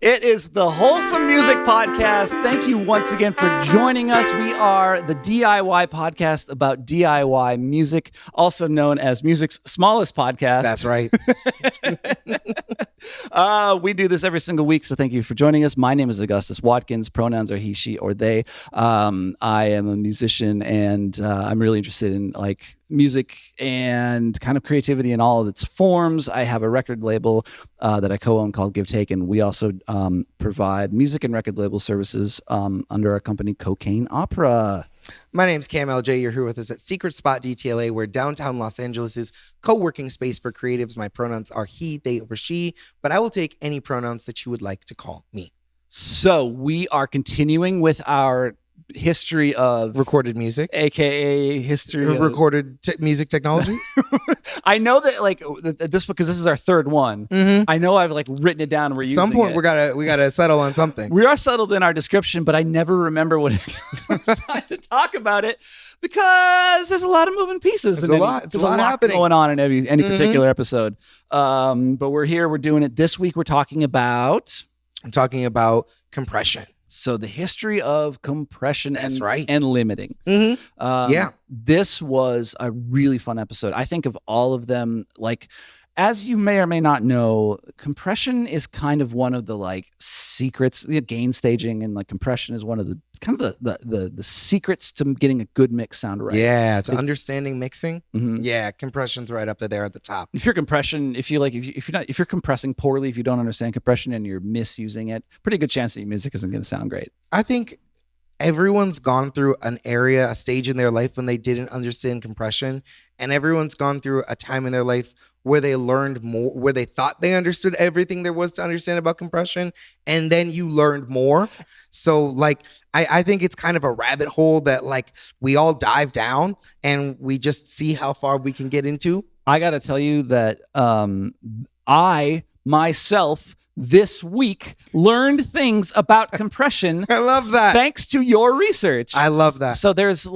It is the Wholesome Music Podcast. Thank you once again for joining us. We are the DIY podcast about DIY music, also known as music's smallest podcast. That's right. We do this every single week, so thank you for joining us. My name is Augustus Watkins. Pronouns are he, she, or they. I am a musician, and I'm really interested in music and kind of creativity in all of its forms. I have a record label that I co-own called Give Take, and we also provide music and record label services under our company Cocaine Opera. My name's Cam LJ. You're here with us at Secret Spot DTLA. We're downtown Los Angeles' co-working space for creatives. My pronouns are he, they, or she, but I will take any pronouns that you would like to call me. So we are continuing with our history of recorded music, aka history of recorded music technology. I know that this because this is our third one. Mm-hmm. I know I've written it down. At some point, we gotta settle on something. We are settled in our description, but I never remember what it was to talk about it because there's a lot of moving pieces. There's a lot happening going on in any particular episode. But we're here. We're doing it this week. We're talking about compression. So the history of compression and limiting. Mm-hmm. This was a really fun episode. I think of all of them, as you may or may not know, compression is kind of one of the secrets. The gain staging and compression is one of the kind of the secrets to getting a good mix sound right. Yeah, to understanding mixing. Mm-hmm. Yeah, compression's right up there at the top. If you're compressing poorly, if you don't understand compression and you're misusing it, pretty good chance that your music isn't going to sound great. I think everyone's gone through a stage in their life when they didn't understand compression, and everyone's gone through a time in their life where they learned more, where they thought they understood everything there was to understand about compression, and then you learned more. So I think it's kind of a rabbit hole that we all dive down and we just see how far we can get into. I got to tell you that I myself this week learned things about compression. I love that. Thanks to your research. I love that. So there's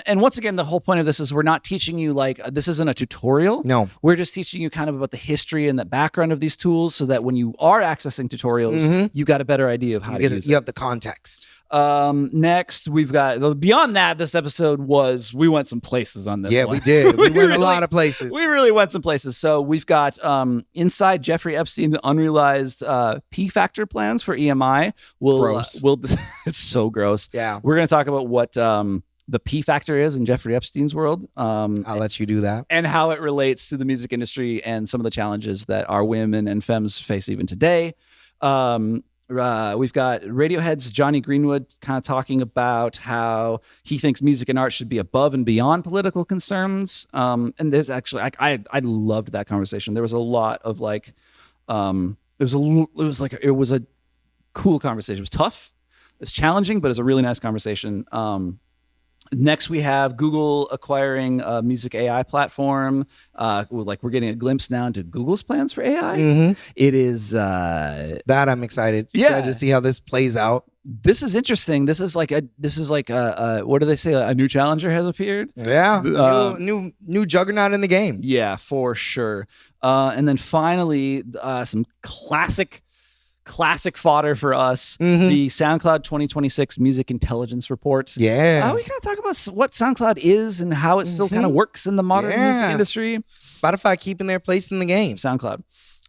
and once again, the whole point of this is we're not teaching you this isn't a tutorial. No. We're just teaching you kind of about the history and the background of these tools so that when you are accessing tutorials, you got a better idea of how to use it. You have the context. Next we've got beyond that. This episode we went some places on this. Yeah, one. We did. We went a lot of places. We really went some places. So we've got inside Jeffrey Epstein, the unrealized P factor plans for EMI. It's so gross. Yeah, we're gonna talk about what the P factor is in Jeffrey Epstein's world. I'll let you do that, and how it relates to the music industry and some of the challenges that our women and femmes face even today. We've got Radiohead's Jonny Greenwood kind of talking about how he thinks music and art should be above and beyond political concerns. And there's actually, I loved that conversation. There was a lot of it was a cool conversation. It was tough. It's challenging, but it's a really nice conversation. Next, we have Google acquiring a music AI platform. We're getting a glimpse now into Google's plans for AI. Mm-hmm. It is that I'm excited. Yeah, excited to see how this plays out. This is interesting. This is like what do they say? A new challenger has appeared. Yeah, new juggernaut in the game. Yeah, for sure. And then finally, some classic fodder for us, the SoundCloud 2026 Music Intelligence Report. Yeah. We kind of talk about what SoundCloud is and how it still kind of works in the modern music industry. Spotify keeping their place in the game. SoundCloud.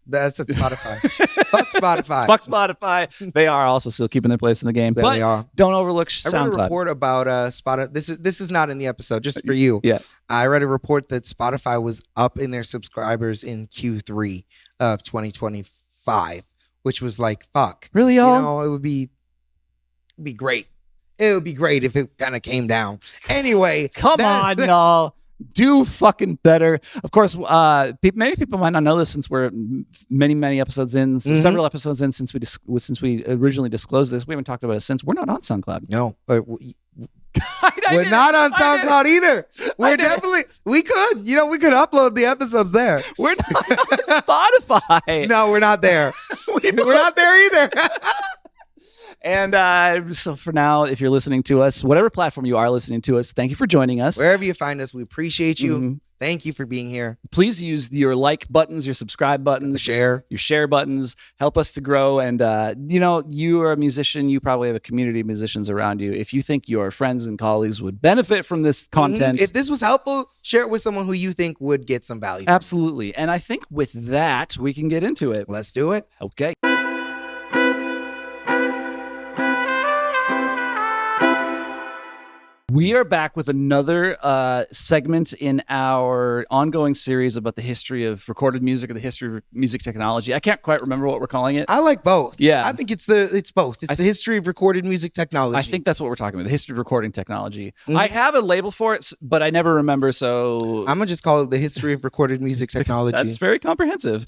That's at Spotify. Fuck Spotify. Fuck Spotify. They are also still keeping their place in the game. But they are. Don't overlook SoundCloud. I read a report about Spotify. This is not in the episode, just for you. Yeah. I read a report that Spotify was up in their subscribers in Q3 of 2025. Which was fuck. Really, y'all? It would be great. It would be great if it kind of came down. Anyway. Come on, y'all. Do fucking better. Of course, many people might not know this since we're many episodes in, several episodes in since we originally disclosed this. We haven't talked about it since. We're not on SoundCloud. No. We're not on SoundCloud either. We could upload the episodes there. We're not on Spotify. No, we're not there. We're not there either. And so for now, if you're listening to us, whatever platform you are listening to us, thank you for joining us. Wherever you find us, we appreciate you. Mm-hmm. Thank you for being here. Please use your like buttons, your subscribe buttons, your share buttons. Help us to grow. And, you are a musician. You probably have a community of musicians around you. If you think your friends and colleagues would benefit from this content. If this was helpful, share it with someone who you think would get some value. Absolutely. And I think with that, we can get into it. Let's do it. Okay. We are back with another segment in our ongoing series about the history of recorded music or the history of music technology. I can't quite remember what we're calling it. I like both. Yeah. I think it's both. It's the history of recorded music technology. I think that's what we're talking about, the history of recording technology. Mm-hmm. I have a label for it, but I never remember, so... I'm going to just call it the history of recorded music technology. That's very comprehensive.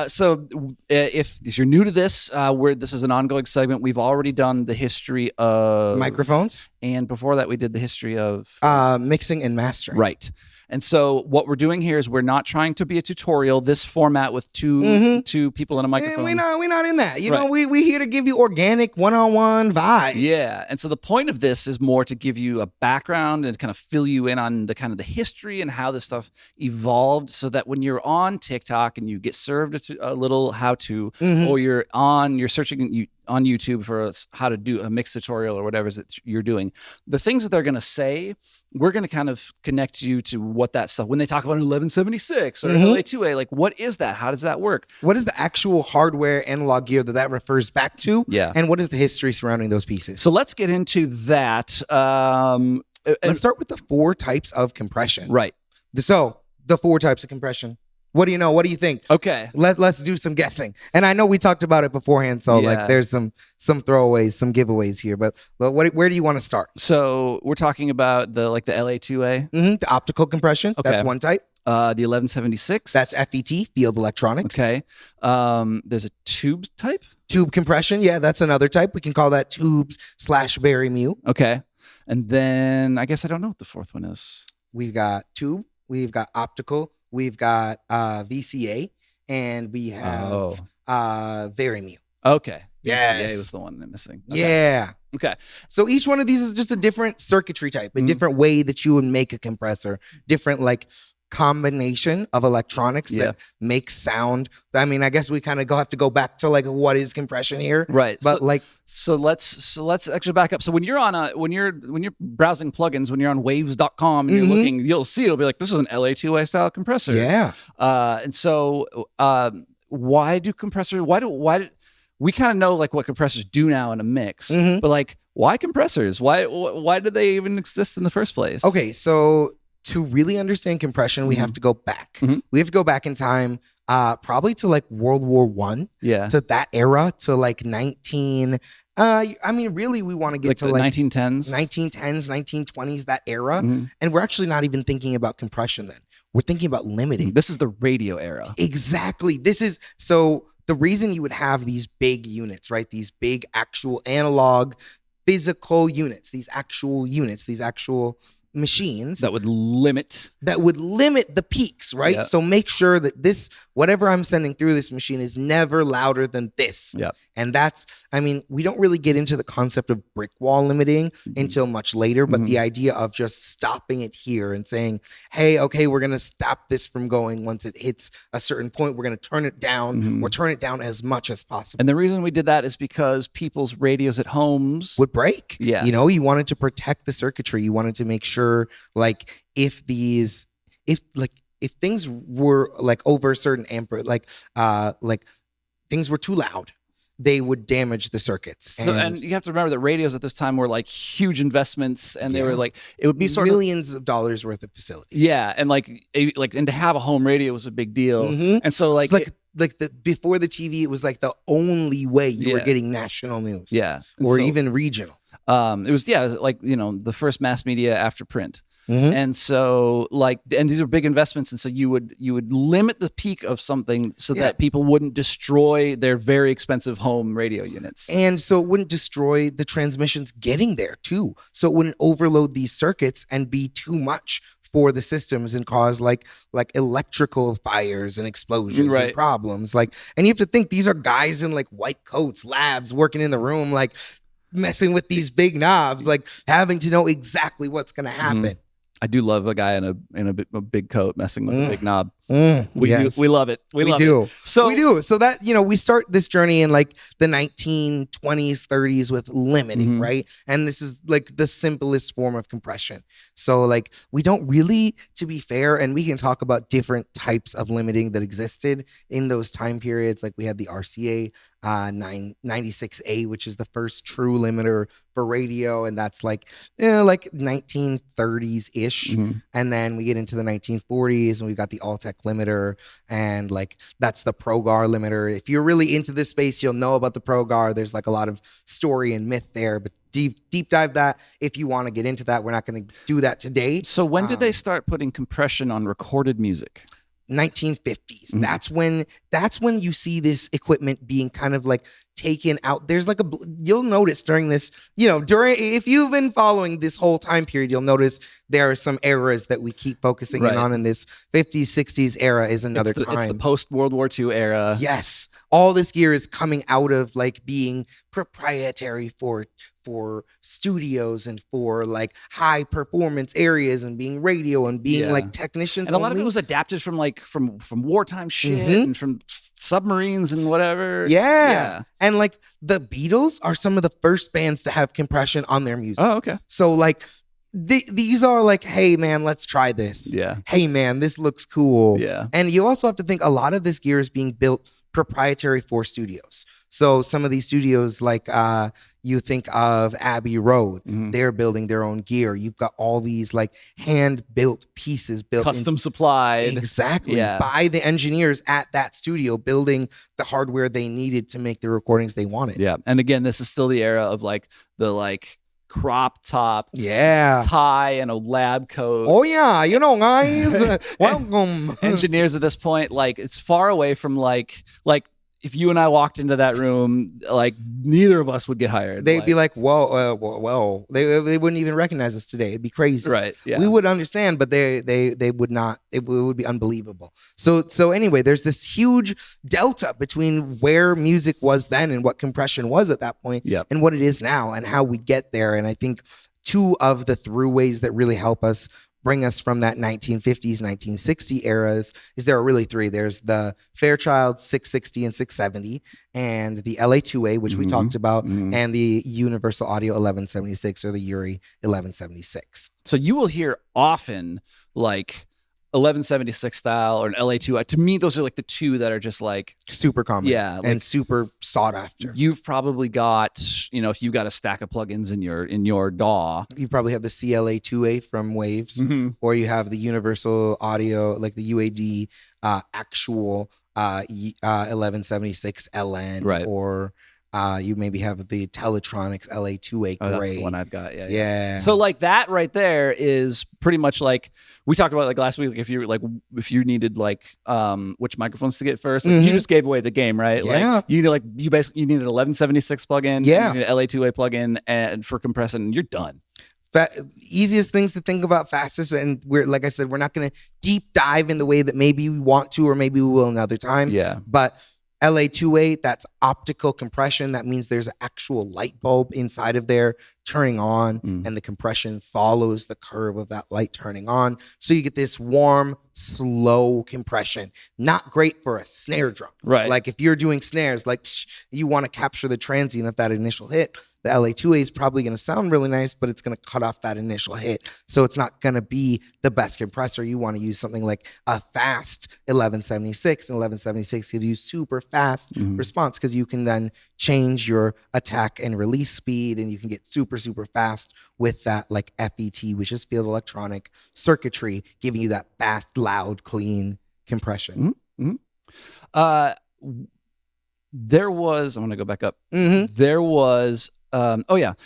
So if you're new to this, this is an ongoing segment. We've already done the history of... microphones. And before that, we did the history of... mixing and mastering. Right. And so what we're doing here is we're not trying to be a tutorial, this format with two people in a microphone. We're not in that. You know, we here to give you organic one-on-one vibes. Yeah. And so the point of this is more to give you a background and kind of fill you in on the kind of the history and how this stuff evolved, so that when you're on TikTok and you get served a little how-to, or you're searching on YouTube for how to do a mix tutorial or whatever that you're doing, the things that they're going to say, we're going to kind of connect you to what that stuff, when they talk about an 1176 or LA2A, like what is that? How does that work? What is the actual hardware analog gear that refers back to? Yeah. And what is the history surrounding those pieces? So let's get into that. Let's start with the 4 types of compression. Right. So the 4 types of compression. What do you know? What do you think? Okay. Let's do some guessing. And I know we talked about it beforehand, so like there's some throwaways, some giveaways here. But where do you want to start? So we're talking about the LA2A, the optical compression. Okay. That's one type. The 1176. That's FET, field electronics. Okay. There's a tube type. Tube compression. Yeah, that's another type. We can call that tubes/Barry Mu. Okay. And then I guess I don't know what the fourth one is. We've got tube. We've got optical. We've got VCA, and we have Barry Mu. Okay. Yes. VCA was the one I'm missing. Okay. Yeah. Okay. So each one of these is just a different circuitry type, a different way that you would make a compressor, different like combination of electronics that make sound. I mean, I guess we kind of have to go back to like what is compression here, right? But so let's actually back up. So when you're on when you're browsing plugins, when you're on waves.com and you're looking, you'll see it'll be like, this is an LA2A style compressor. Yeah. And so why do we kind of know like what compressors do now in a mix, but like why compressors? Why do they even exist in the first place? Okay, so to really understand compression, we have to go back. We have to go back in time, probably to like World War I. Yeah. To that era, to like 19. I mean, really, we want to get to like 1910s, 1920s, that era. And we're actually not even thinking about compression then. We're thinking about limiting. This is the radio era. Exactly. So the reason you would have these big units, right? These big actual analog physical units, these actual machines that would limit the peaks, right? So make sure that this, whatever I'm sending through this machine, is never louder than this. And that's, I mean, we don't really get into the concept of brick wall limiting until much later, but the idea of just stopping it here and saying, hey, okay, we're going to stop this from going. Once it hits a certain point, we're going to turn it down or turn it down as much as possible. And the reason we did that is because people's radios at homes would break. Yeah. You know, you wanted to protect the circuitry. You wanted to make sure like if things were like over a certain ampere, like things were too loud, they would damage the circuits. So, and you have to remember that radios at this time were like huge investments, and they were like, it would be sort millions of dollars worth of facilities. Yeah. And and to have a home radio was a big deal. And so it's before the TV, it was like the only way you were getting national news. Yeah. Or even regional. It was like, the first mass media after print. And so and these are big investments. And so you would limit the peak of something so that people wouldn't destroy their very expensive home radio units. And so it wouldn't destroy the transmissions getting there too. So it wouldn't overload these circuits and be too much for the systems and cause like electrical fires and explosions and problems. And you have to think, these are guys in like white coats, labs, working in the room, like messing with these big knobs, like having to know exactly what's going to happen. I do love a guy in a big coat messing with a big knob. Yes. We love it. We love do. it. So we do. So that, we start this journey in like the 1920s, 30s with limiting, right? And this is like the simplest form of compression. So like we don't really, to be fair, and we can talk about different types of limiting that existed in those time periods. Like we had the RCA 996A, which is the first true limiter for radio, and that's like 1930s ish. And then we get into the 1940s, and we've got the Altec limiter, and like that's the Progar limiter. If you're really into this space, you'll know about the Progar. There's like a lot of story and myth there, but deep dive that if you want to get into that. We're not going to do that today. So when did they start putting compression on recorded music? 1950s. That's when you see this equipment being kind of like taken out. There's like you'll notice during this, if you've been following this whole time period, you'll notice there are some eras that we keep focusing in on. In this 50s, 60s era is another time. It's the post World War II era. Yes. All this gear is coming out of like being proprietary for studios and for like high performance areas and being radio and being like technicians. And a lot of it was adapted from wartime shit and from submarines and whatever. Yeah. And like the Beatles are some of the first bands to have compression on their music. Oh, okay. So like these are like, hey man, let's try this. Yeah. Hey man, this looks cool. Yeah. And you also have to think a lot of this gear is being built proprietary for studios. So some of these studios, like you think of Abbey Road, they're building their own gear. You've got all these like hand-built pieces built, custom supplied, exactly, by the engineers at that studio, building the hardware they needed to make the recordings they wanted. Yeah, and again, this is still the era of like the crop top, tie and a lab coat. Oh yeah, guys, welcome. Engineers at this point, like it's far away from like if you and I walked into that room, like neither of us would get hired. They'd be like, whoa. They wouldn't even recognize us today. It'd be crazy. Right. Yeah. We would understand, but they would not. It would be unbelievable. So anyway, there's this huge delta between where music was then and what compression was at that point, and what it is now and how we get there. And I think two of the throughways that really help us bring us from that 1950s, 1960 eras is there are really three. There's the Fairchild 660 and 670 and the LA2A, which we talked about, and the Universal Audio 1176 or the URI 1176. So you will hear often like 1176 style or an LA2. To me, those are like the two that are just like super common, and super sought after. You've probably got, if you got a stack of plugins in your DAW, you probably have the CLA2A from Waves, or you have the Universal Audio, like the UAD actual 1176 LN, right? Or you maybe have the Teletronics LA2A gray. Oh, that's the one I've got. Yeah. So like that right there is pretty much like we talked about like last week. Like if you needed like which microphones to get first, like you just gave away the game, right? Yeah. Like you need an 1176 plugin. Yeah. You need an LA2A plugin and for compressing, and you're done. Easiest things to think about, fastest, and like I said, we're not going to deep dive in the way that maybe we want to, or maybe we will another time. Yeah. But LA2A, that's optical compression. That means there's an actual light bulb inside of there turning on, and the compression follows the curve of that light turning on. So you get this warm, slow compression. Not great for a snare drum. Right. Like if you're doing snares, like you want to capture the transient of that initial hit. The LA2A is probably going to sound really nice, but it's going to cut off that initial hit. So it's not going to be the best compressor. You want to use something like a fast 1176, and 1176 gives you super fast response because you can then change your attack and release speed, and you can get super fast with that like FET, which is field electronic circuitry, giving you that fast, loud, clean compression. There was, I'm going to go back up. There was,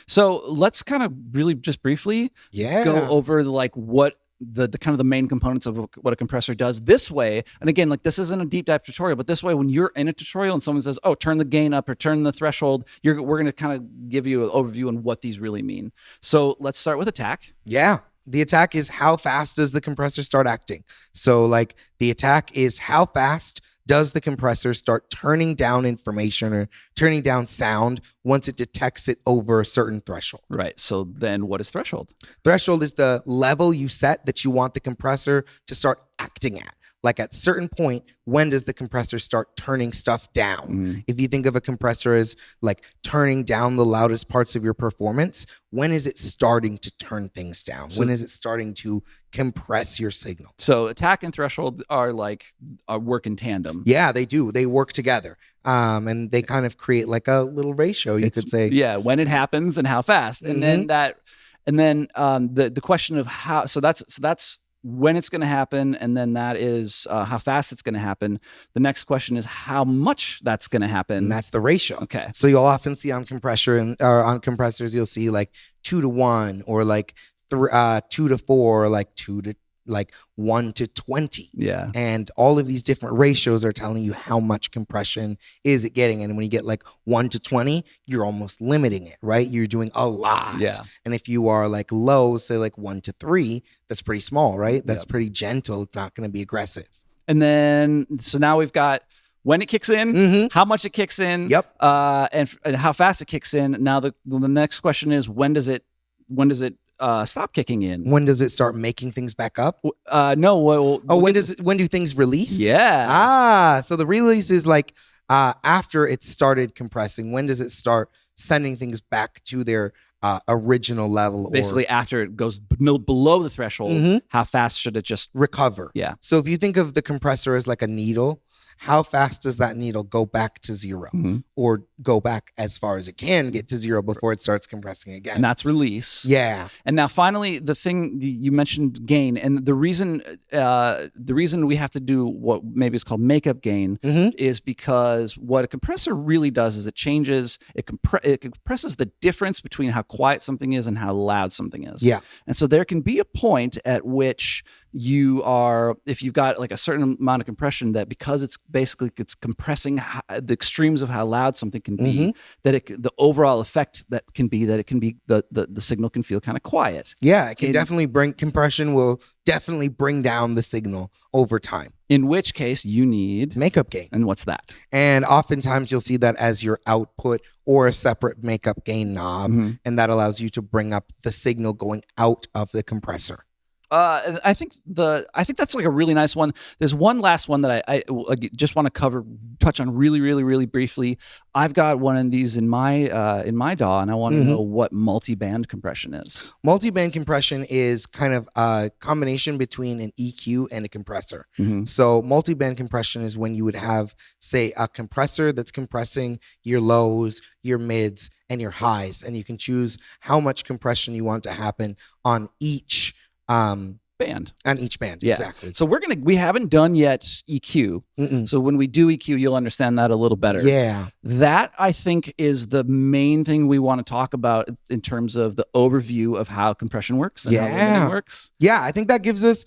so let's kind of really just briefly go over like what the kind of the main components of what a compressor does this way. And again, like this isn't a deep dive tutorial, but this way, when you're in a tutorial and someone says, oh, turn the gain up or turn the threshold, we're going to kind of give you an overview on what these really mean. So let's start with attack. Yeah. The attack is how fast does the compressor start acting? So like the attack is how fast does the compressor start turning down information or turning down sound once it detects it over a certain threshold. Right. So then what is threshold? Threshold is the level you set that you want the compressor to start acting at. Like at certain point, when does the compressor start turning stuff down? If you think of a compressor as like turning down the loudest parts of your performance, when is it starting to turn things down? When is it starting to compress your signal? So attack and threshold are work in tandem. Yeah, they do. They work together. And they kind of create like a little ratio, you could say. Yeah, when it happens and how fast. And then the question of how, so that's when it's going to happen, and then that is how fast it's going to happen. The next question is how much that's going to happen. And that's the ratio. Okay. So you'll often see on on compressors, you'll see like 2-to-1 or like 2-to-4 or like 1-to-20. Yeah. And all of these different ratios are telling you how much compression is it getting. And when you get like 1-to-20, you're almost limiting it, right? You're doing a lot. Yeah. And if you are like low, say like 1-to-3, that's pretty small, right? That's pretty gentle. It's not going to be aggressive. And then, so now we've got when it kicks in, how much it kicks in, and how fast it kicks in. Now the next question is when does it stop kicking in? When does it start making things back up? No. When do things release? Yeah. So the release is like after it started compressing. When does it start sending things back to their original level? Basically, after it goes below the threshold, how fast should it just recover? Yeah. So if you think of the compressor as like a needle, how fast does that needle go back to zero or go back as far as it can get to zero before it starts compressing again? And that's release. Yeah. And now finally, the thing you mentioned gain, and the reason we have to do what maybe is called makeup gain is because what a compressor really does is it compresses the difference between how quiet something is and how loud something is. Yeah. And so there can be a point at which if you've got like a certain amount of compression, that because it's compressing the extremes of how loud something can be, that the overall effect that can be that it can be the signal can feel kind of quiet. Yeah, it can definitely compression will definitely bring down the signal over time. In which case you need makeup gain. And what's that? And oftentimes you'll see that as your output or a separate makeup gain knob, and that allows you to bring up the signal going out of the compressor. I think that's like a really nice one. There's one last one that I just want to touch on really, really, really briefly. I've got one of these in my DAW, and I want to know what multi-band compression is. Multi-band compression is kind of a combination between an EQ and a compressor. So multi-band compression is when you would have, say, a compressor that's compressing your lows, your mids, and your highs, and you can choose how much compression you want to happen on each band. On each band, yeah. Exactly. So we haven't done yet EQ. So when we do EQ, you'll understand that a little better. Yeah. That, I think, is the main thing we want to talk about in terms of the overview of how compression works and how limiting works. Yeah, I think that gives us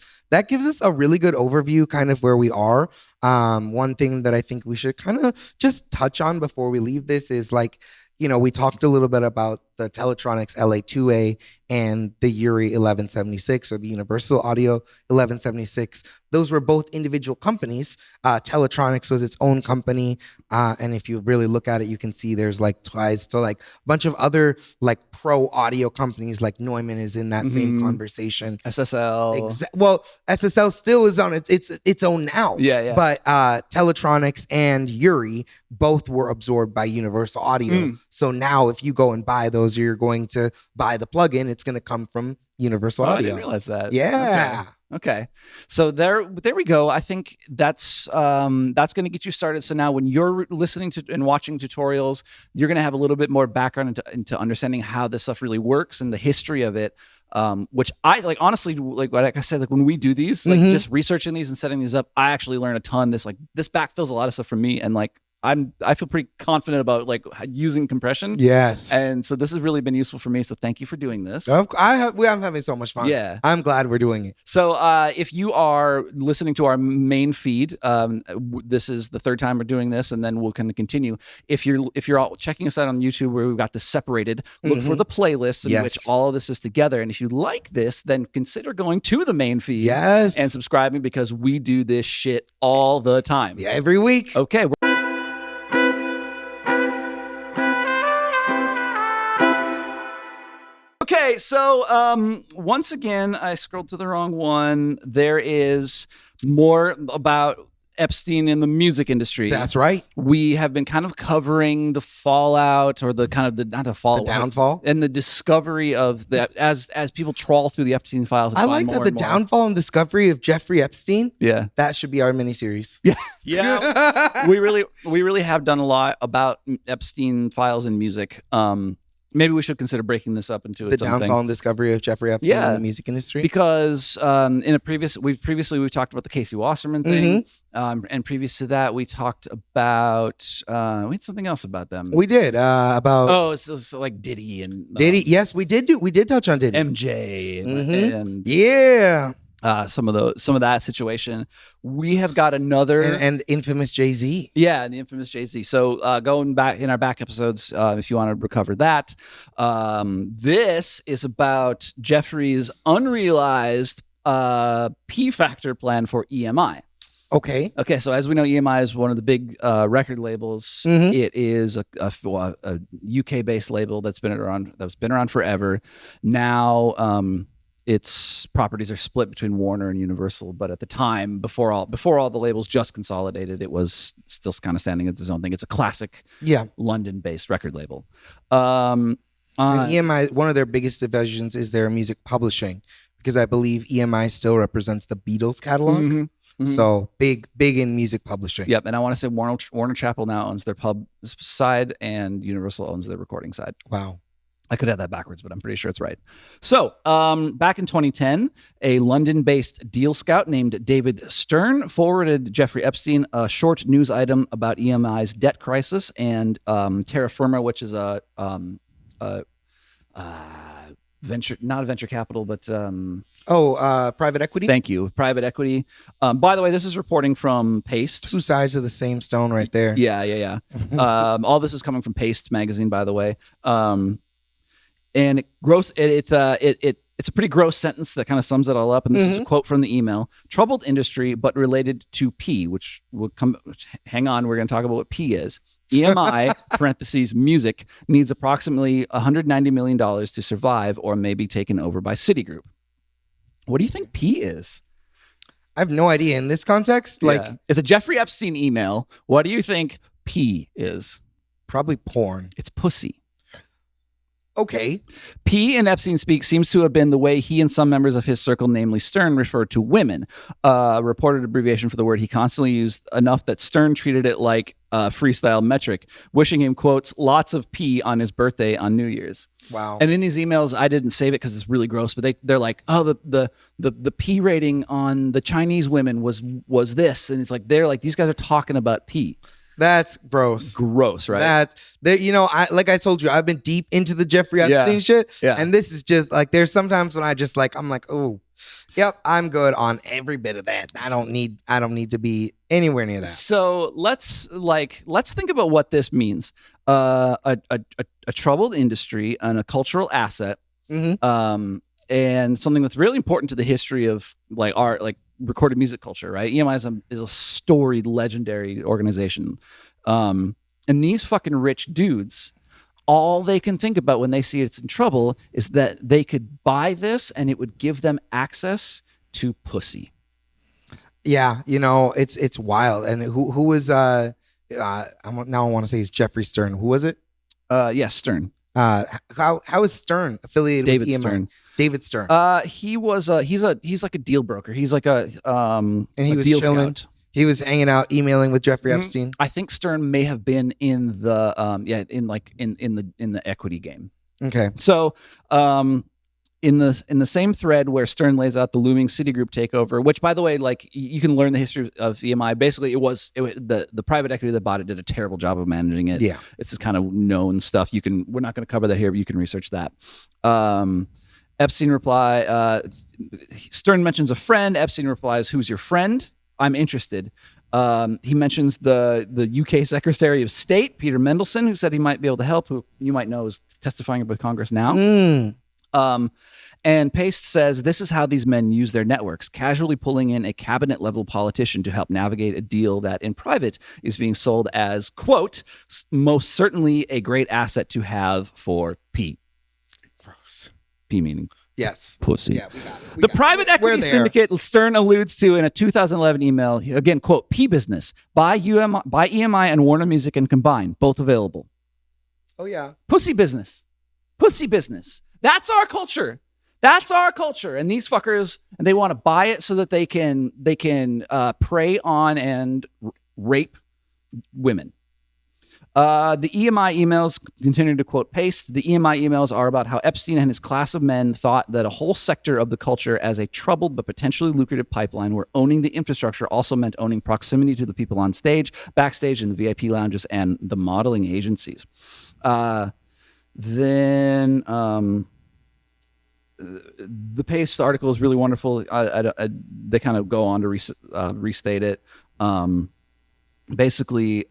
a really good overview kind of where we are. One thing that I think we should kind of just touch on before we leave this is like, we talked a little bit about the Teletronics LA2A and the URI 1176 or the Universal Audio 1176. Those were both individual companies. Teletronics was its own company. And if you really look at it, you can see there's like ties to like a bunch of other like pro audio companies, like Neumann is in that same conversation. SSL. Well, SSL still is on its own now. Yeah. But Teletronics and URI both were absorbed by Universal Audio. So now if you go and buy those, or you're going to buy the plugin, it's going to come from Universal Audio. I didn't realize that. Yeah. Okay. So there we go. I think that's going to get you started. So now when you're listening to and watching tutorials, you're going to have a little bit more background into understanding how this stuff really works and the history of it. Which I like, honestly, like I said, like when we do these, like just researching these and setting these up, I actually learn a ton. This backfills a lot of stuff for me. And like, I feel pretty confident about like using compression. Yes. And so this has really been useful for me. So thank you for doing this. I'm having so much fun. Yeah. I'm glad we're doing it. So if you are listening to our main feed, this is the third time we're doing this, and then we'll kind of continue. If you're all checking us out on YouTube where we've got this separated, look for the playlists in which all of this is together. And if you like this, then consider going to the main feed and subscribing, because we do this shit all the time. Yeah, every week. Okay. Okay, so once again, I scrolled to the wrong one. There is more about Epstein in the music industry. That's right. We have been kind of covering the fallout, or the downfall, and the discovery of that as people trawl through the Epstein files. I like that the downfall and discovery of Jeffrey Epstein. Yeah, that should be our miniseries. Yeah, yeah. we really have done a lot about Epstein files in music. Maybe we should consider breaking this up into the downfall and discovery of Jeffrey Epstein in the music industry. Because we've previously talked about the Casey Wasserman thing, and previous to that we talked about we had something else about them. We did about it's like Diddy and Diddy. Yes, we did touch on Diddy, MJ, and yeah. Some of that situation. We have got another and infamous Jay-Z. Yeah, the infamous Jay-Z. So going back in our back episodes, if you want to recover that, this is about Jeffrey's unrealized P factor plan for EMI. Okay. So as we know, EMI is one of the big record labels. It is a UK-based label that's been around forever. Now, its properties are split between Warner and Universal, but at the time, before all the labels just consolidated, it was still kind of standing as its own thing. It's a classic, London-based record label. And EMI, one of their biggest divisions is their music publishing, because I believe EMI still represents the Beatles catalog. So big in music publishing. Yep, and I want to say Warner Chappell now owns their pub side, and Universal owns their recording side. Wow. I could have that backwards, but I'm pretty sure it's right. So back in 2010, a London-based deal scout named David Stern forwarded Jeffrey Epstein a short news item about EMI's debt crisis and terra firma, which is a venture, not a venture capital, but private equity. Thank you, private equity. By the way, this is reporting from Paste. Two sides of the same stone, right there. Yeah. All this is coming from Paste magazine, by the way. And it's a pretty gross sentence that kind of sums it all up. And this is a quote from the email: "Troubled industry, but related to P," which will come. Hang on, we're going to talk about what P is. EMI (parentheses music) needs approximately $190 million to survive, or may be taken over by Citigroup. What do you think P is? I have no idea in this context. It's a Jeffrey Epstein email. What do you think P is? Probably porn. It's pussy. Okay. P in Epstein speak seems to have been the way he and some members of his circle, namely Stern, referred to women. Reported abbreviation for the word he constantly used, enough that Stern treated it like a freestyle metric, wishing him, quotes, lots of P on his birthday on New Year's. Wow. And in these emails, I didn't save it because it's really gross, but they're like, oh, the P rating on the Chinese women was this. And it's like, they're like, these guys are talking about P. That's gross. Gross, right? Like I told you, I've been deep into the Jeffrey Epstein shit. Yeah. And this is just like, there's sometimes when I'm like, oh, yep, I'm good on every bit of that. I don't need to be anywhere near that. So let's think about what this means. A troubled industry and a cultural asset. And something that's really important to the history of like art, like recorded music culture, right? EMI is a storied, legendary organization. And these fucking rich dudes, all they can think about when they see it's in trouble is that they could buy this and it would give them access to pussy. Yeah, it's wild. And who was I want to say it's Jeffrey Stern. Who was it? Yes, Stern. How is Stern affiliated David with EMI? Stern. David Stern. He's like a deal broker. He's like and he was deal chilling. Scout. He was hanging out, emailing with Jeffrey Epstein. I think Stern may have been in the in the equity game. Okay. So in the same thread where Stern lays out the looming Citigroup takeover, which, by the way, like you can learn the history of EMI. Basically, the private equity that bought it did a terrible job of managing it. Yeah. It's this kind of known stuff. We're not going to cover that here, but you can research that. Epstein Stern mentions a friend. Epstein replies, "Who's your friend? I'm interested." He mentions the UK Secretary of State, Peter Mendelsohn, who said he might be able to help, who you might know is testifying with Congress now. And Paste says, this is how these men use their networks, casually pulling in a cabinet-level politician to help navigate a deal that in private is being sold as, quote, most certainly a great asset to have for P. Gross. P meaning Yes. pussy. Yeah, we got it. The private equity syndicate Stern alludes to in a 2011 email, again, quote, P business, buy EMI and Warner Music and combine, both available. Oh, yeah. Pussy business. Pussy business. That's our culture. That's our culture. And these fuckers, and they want to buy it so that they can prey on and rape women. The EMI emails, continue to quote Paste, the EMI emails are about how Epstein and his class of men thought that a whole sector of the culture as a troubled but potentially lucrative pipeline where owning the infrastructure also meant owning proximity to the people on stage, backstage, in the VIP lounges, and the modeling agencies. Then the Paste article is really wonderful. They kind of go on to restate it. Basically,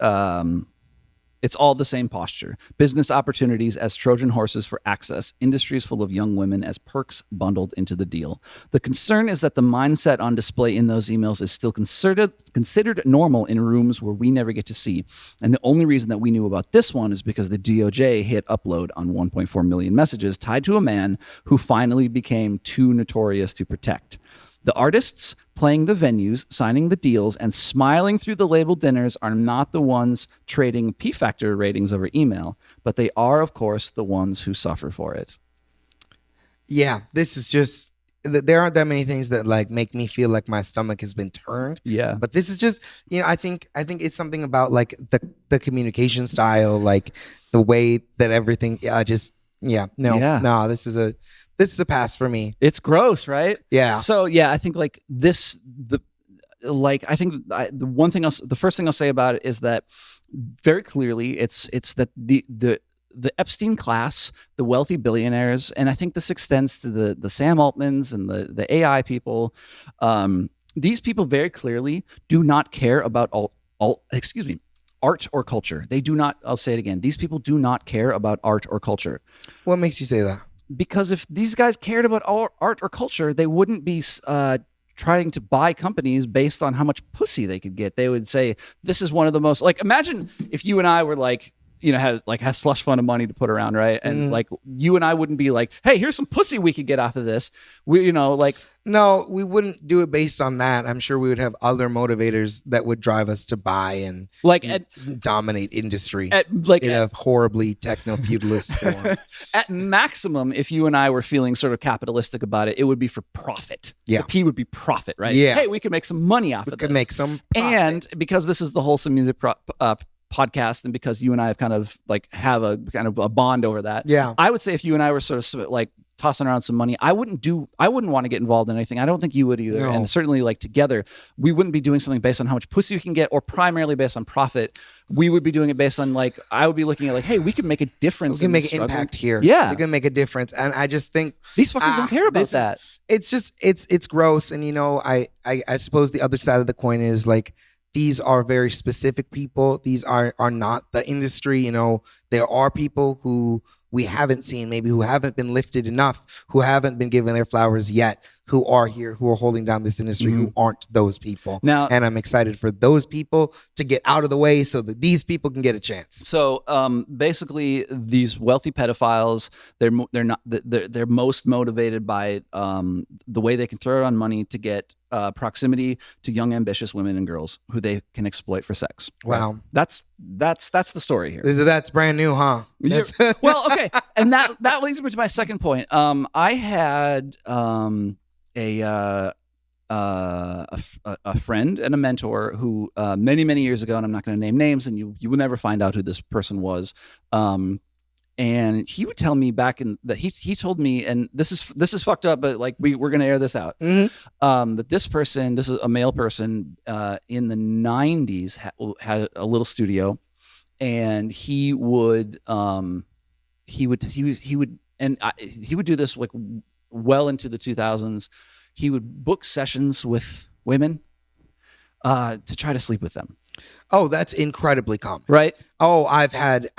it's all the same posture. Business opportunities as Trojan horses for access. Industries full of young women as perks bundled into the deal. The concern is that the mindset on display in those emails is still considered normal in rooms where we never get to see. And the only reason that we knew about this one is because the DOJ hit upload on 1.4 million messages tied to a man who finally became too notorious to protect. The artists playing the venues, signing the deals, and smiling through the label dinners are not the ones trading P-factor ratings over email, but they are, of course, the ones who suffer for it. Yeah, this is just, there aren't that many things that like make me feel like my stomach has been turned. Yeah. But this is just, I think it's something about like the communication style, like the way that everything, no, this is a pass for me. It's gross, right? Yeah. So yeah, I think like this, the first thing I'll say about it is that very clearly it's that the Epstein class, the wealthy billionaires, and I think this extends to the Sam Altmans and the AI people. These people very clearly do not care about art or culture. They do not. I'll say it again. These people do not care about art or culture. What makes you say that? Because if these guys cared about art or culture, they wouldn't be trying to buy companies based on how much pussy they could get. They would say, this is one of the most, like, imagine if you and I were like, had slush fund of money to put around, right? And like you and I wouldn't be like, hey, here's some pussy we could get off of this. No, we wouldn't do it based on that. I'm sure we would have other motivators that would drive us to buy and dominate industry in a horribly techno-feudalist form. At maximum, if you and I were feeling sort of capitalistic about it, it would be for profit. Yeah. The P would be profit, right? Yeah. Hey, we could make some money off of this. We could make some profit. And because this is the Wholesome Music podcast, and because you and I have kind of like have a kind of a bond over that, I would say if you and I were sort of like tossing around some money, I wouldn't want to get involved in anything. I don't think you would either. No. And certainly like together, we wouldn't be doing something based on how much pussy we can get or primarily based on profit. We would be doing it based on like, I would be looking at like, hey, we can make a difference. We can make an impact here. Yeah. We can make a difference. And I just think these fuckers don't care about that. It's just, it's gross. And I suppose the other side of the coin is like, these are very specific people. These are not the industry. There are people who we haven't seen, maybe who haven't been lifted enough, who haven't been given their flowers yet, who are here, who are holding down this industry, who aren't those people. Now, and I'm excited for those people to get out of the way so that these people can get a chance. So basically, these wealthy pedophiles, they're most motivated by the way they can throw around money to get proximity to young, ambitious women and girls who they can exploit for sex. Wow, that's the story here. That's brand new, huh? Well, okay, and that leads me to my second point. I had a friend and a mentor who many years ago, and I'm not going to name names, and you will never find out who this person was. And he would tell me back in that he told me, and this is fucked up, but like we're gonna air this out. But this is a male person in the 90s had a little studio, and he would he would do this like well into the 2000s. He would book sessions with women to try to sleep with them. Oh, that's incredibly common. Right. Oh, I've had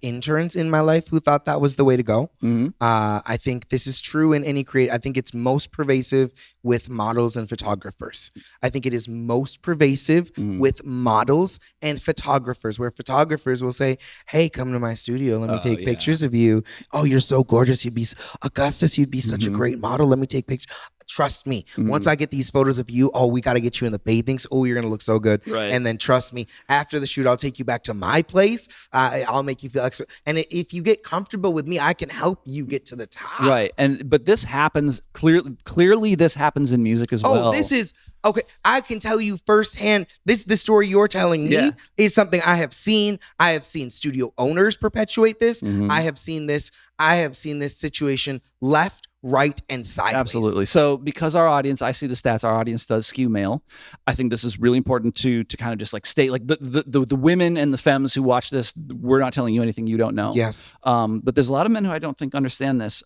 interns in my life who thought that was the way to go. I think this is true in any I think it's most pervasive with models and photographers. I think it is most pervasive with models and photographers, where photographers will say, "Hey, come to my studio. Let me take pictures of you. Oh, you're so gorgeous. You'd be Augustus. You'd be such a great model. Let me take pictures." Trust me. Once I get these photos of you, we got to get you in the bathing. Oh, you're going to look so good. Right. And then trust me, after the shoot, I'll take you back to my place. I'll make you feel extra. And if you get comfortable with me, I can help you get to the top. Right. But this happens clearly this happens in music as well. Oh, this is okay. I can tell you firsthand, the story you're telling me is something I have seen. I have seen studio owners perpetuate this. I have seen this situation left, right, and sideways. Absolutely. So because I see the stats, our audience does skew male. I think this is really important to kind of just like state, like the women and the femmes who watch this, we're not telling you anything you don't know. Yes. But there's a lot of men who I don't think understand this.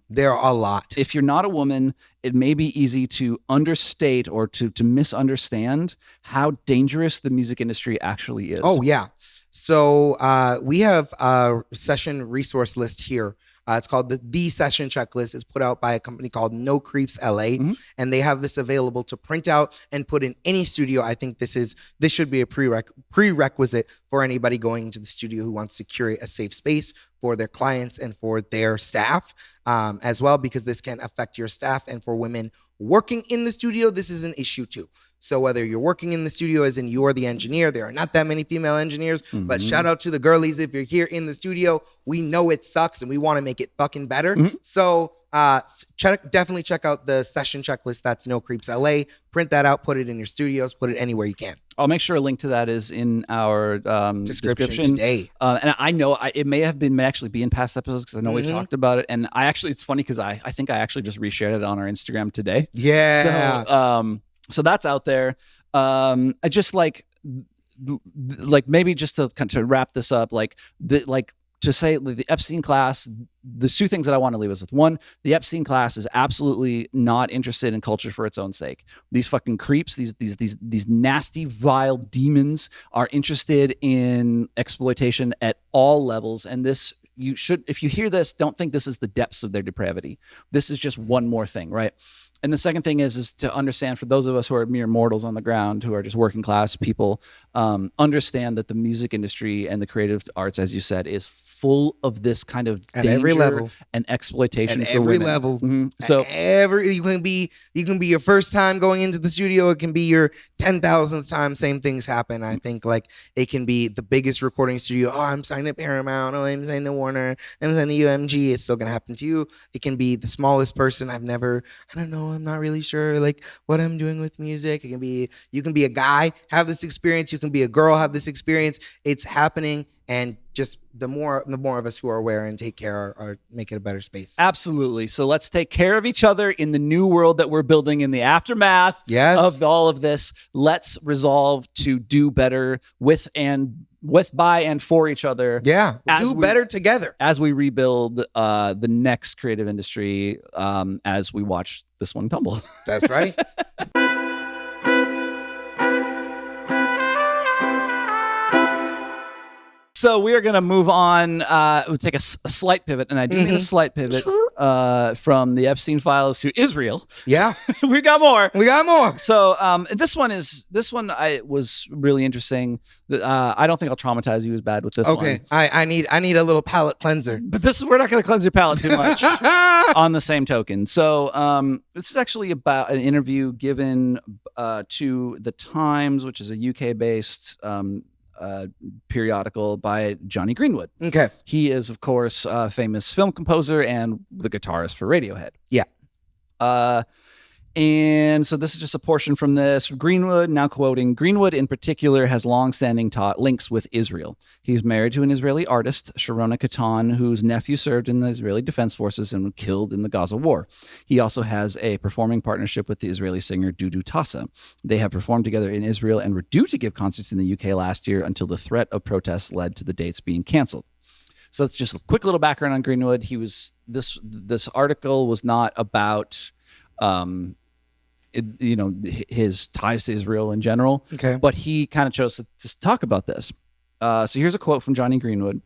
There are a lot. If you're not a woman, it may be easy to understate or to misunderstand how dangerous the music industry actually is. Oh, yeah. So we have a session resource list here. It's called the Session Checklist. It's put out by a company called No Creeps LA, and they have this available to print out and put in any studio. I think this should be a prerequisite for anybody going into the studio who wants to curate a safe space for their clients and for their staff as well, because this can affect your staff. And for women working in the studio, this is an issue too. So whether you're working in the studio as in you're the engineer, there are not that many female engineers, but shout out to the girlies. If you're here in the studio, we know it sucks and we want to make it fucking better. So definitely check out the Session Checklist. That's No Creeps LA. Print that out, put it in your studios, put it anywhere you can. I'll make sure a link to that is in our description today. And I know it may actually be in past episodes because I know we've talked about it. And it's funny because I think I actually just reshared it on our Instagram today. Yeah. So that's out there. I just like maybe just to wrap this up, to say the Epstein class, the two things that I want to leave us with. One, the Epstein class is absolutely not interested in culture for its own sake. These fucking creeps, these nasty, vile demons are interested in exploitation at all levels. And this, if you hear this, don't think this is the depths of their depravity. This is just one more thing, right? And the second thing is to understand, for those of us who are mere mortals on the ground, who are just working class people, understand that the music industry and the creative arts, as you said, is full of this kind of at danger every level and exploitation at for every women. level. So you can be your first time going into the studio. It can be your 10,000th time. Same things happen. I think it can be the biggest recording studio. Oh, I'm signed to Paramount. Oh, I'm signed to Warner. I'm signed to UMG. It's still gonna happen to you. It can be the smallest person. I don't know. I'm not really sure what I'm doing with music. You can be a guy, have this experience. You can be a girl, have this experience. It's happening. And just the more of us who are aware and take care are make it a better space. Absolutely. So let's take care of each other in the new world that we're building in the aftermath of all of this. Let's resolve to do better with, by, and for each other. Yeah. Do better together. As we rebuild the next creative industry as we watch this one tumble. That's right. So we are going to move on. We'll take a slight pivot, and I do mean a slight pivot from the Epstein files to Israel. Yeah, we got more. So this one was really interesting. I don't think I'll traumatize you as bad with this one. Okay, I need a little palate cleanser. But we're not going to cleanse your palate too much. On the same token, so this is actually about an interview given to The Times, which is a UK-based periodical by Jonny Greenwood. Okay. He is, of course, a famous film composer and the guitarist for Radiohead. Yeah. And so this is just a portion from this. Greenwood, now quoting, Greenwood in particular has long-standing links with Israel. He's married to an Israeli artist, Sharona Katan, whose nephew served in the Israeli Defense Forces and was killed in the Gaza war. He also has a performing partnership with the Israeli singer Dudu Tassa. They have performed together in Israel and were due to give concerts in the UK last year until the threat of protests led to the dates being canceled. So it's just a quick little background on Greenwood. He was this article was not about his ties to Israel in general. Okay. But he kind of chose to talk about this. So here's a quote from Jonny Greenwood.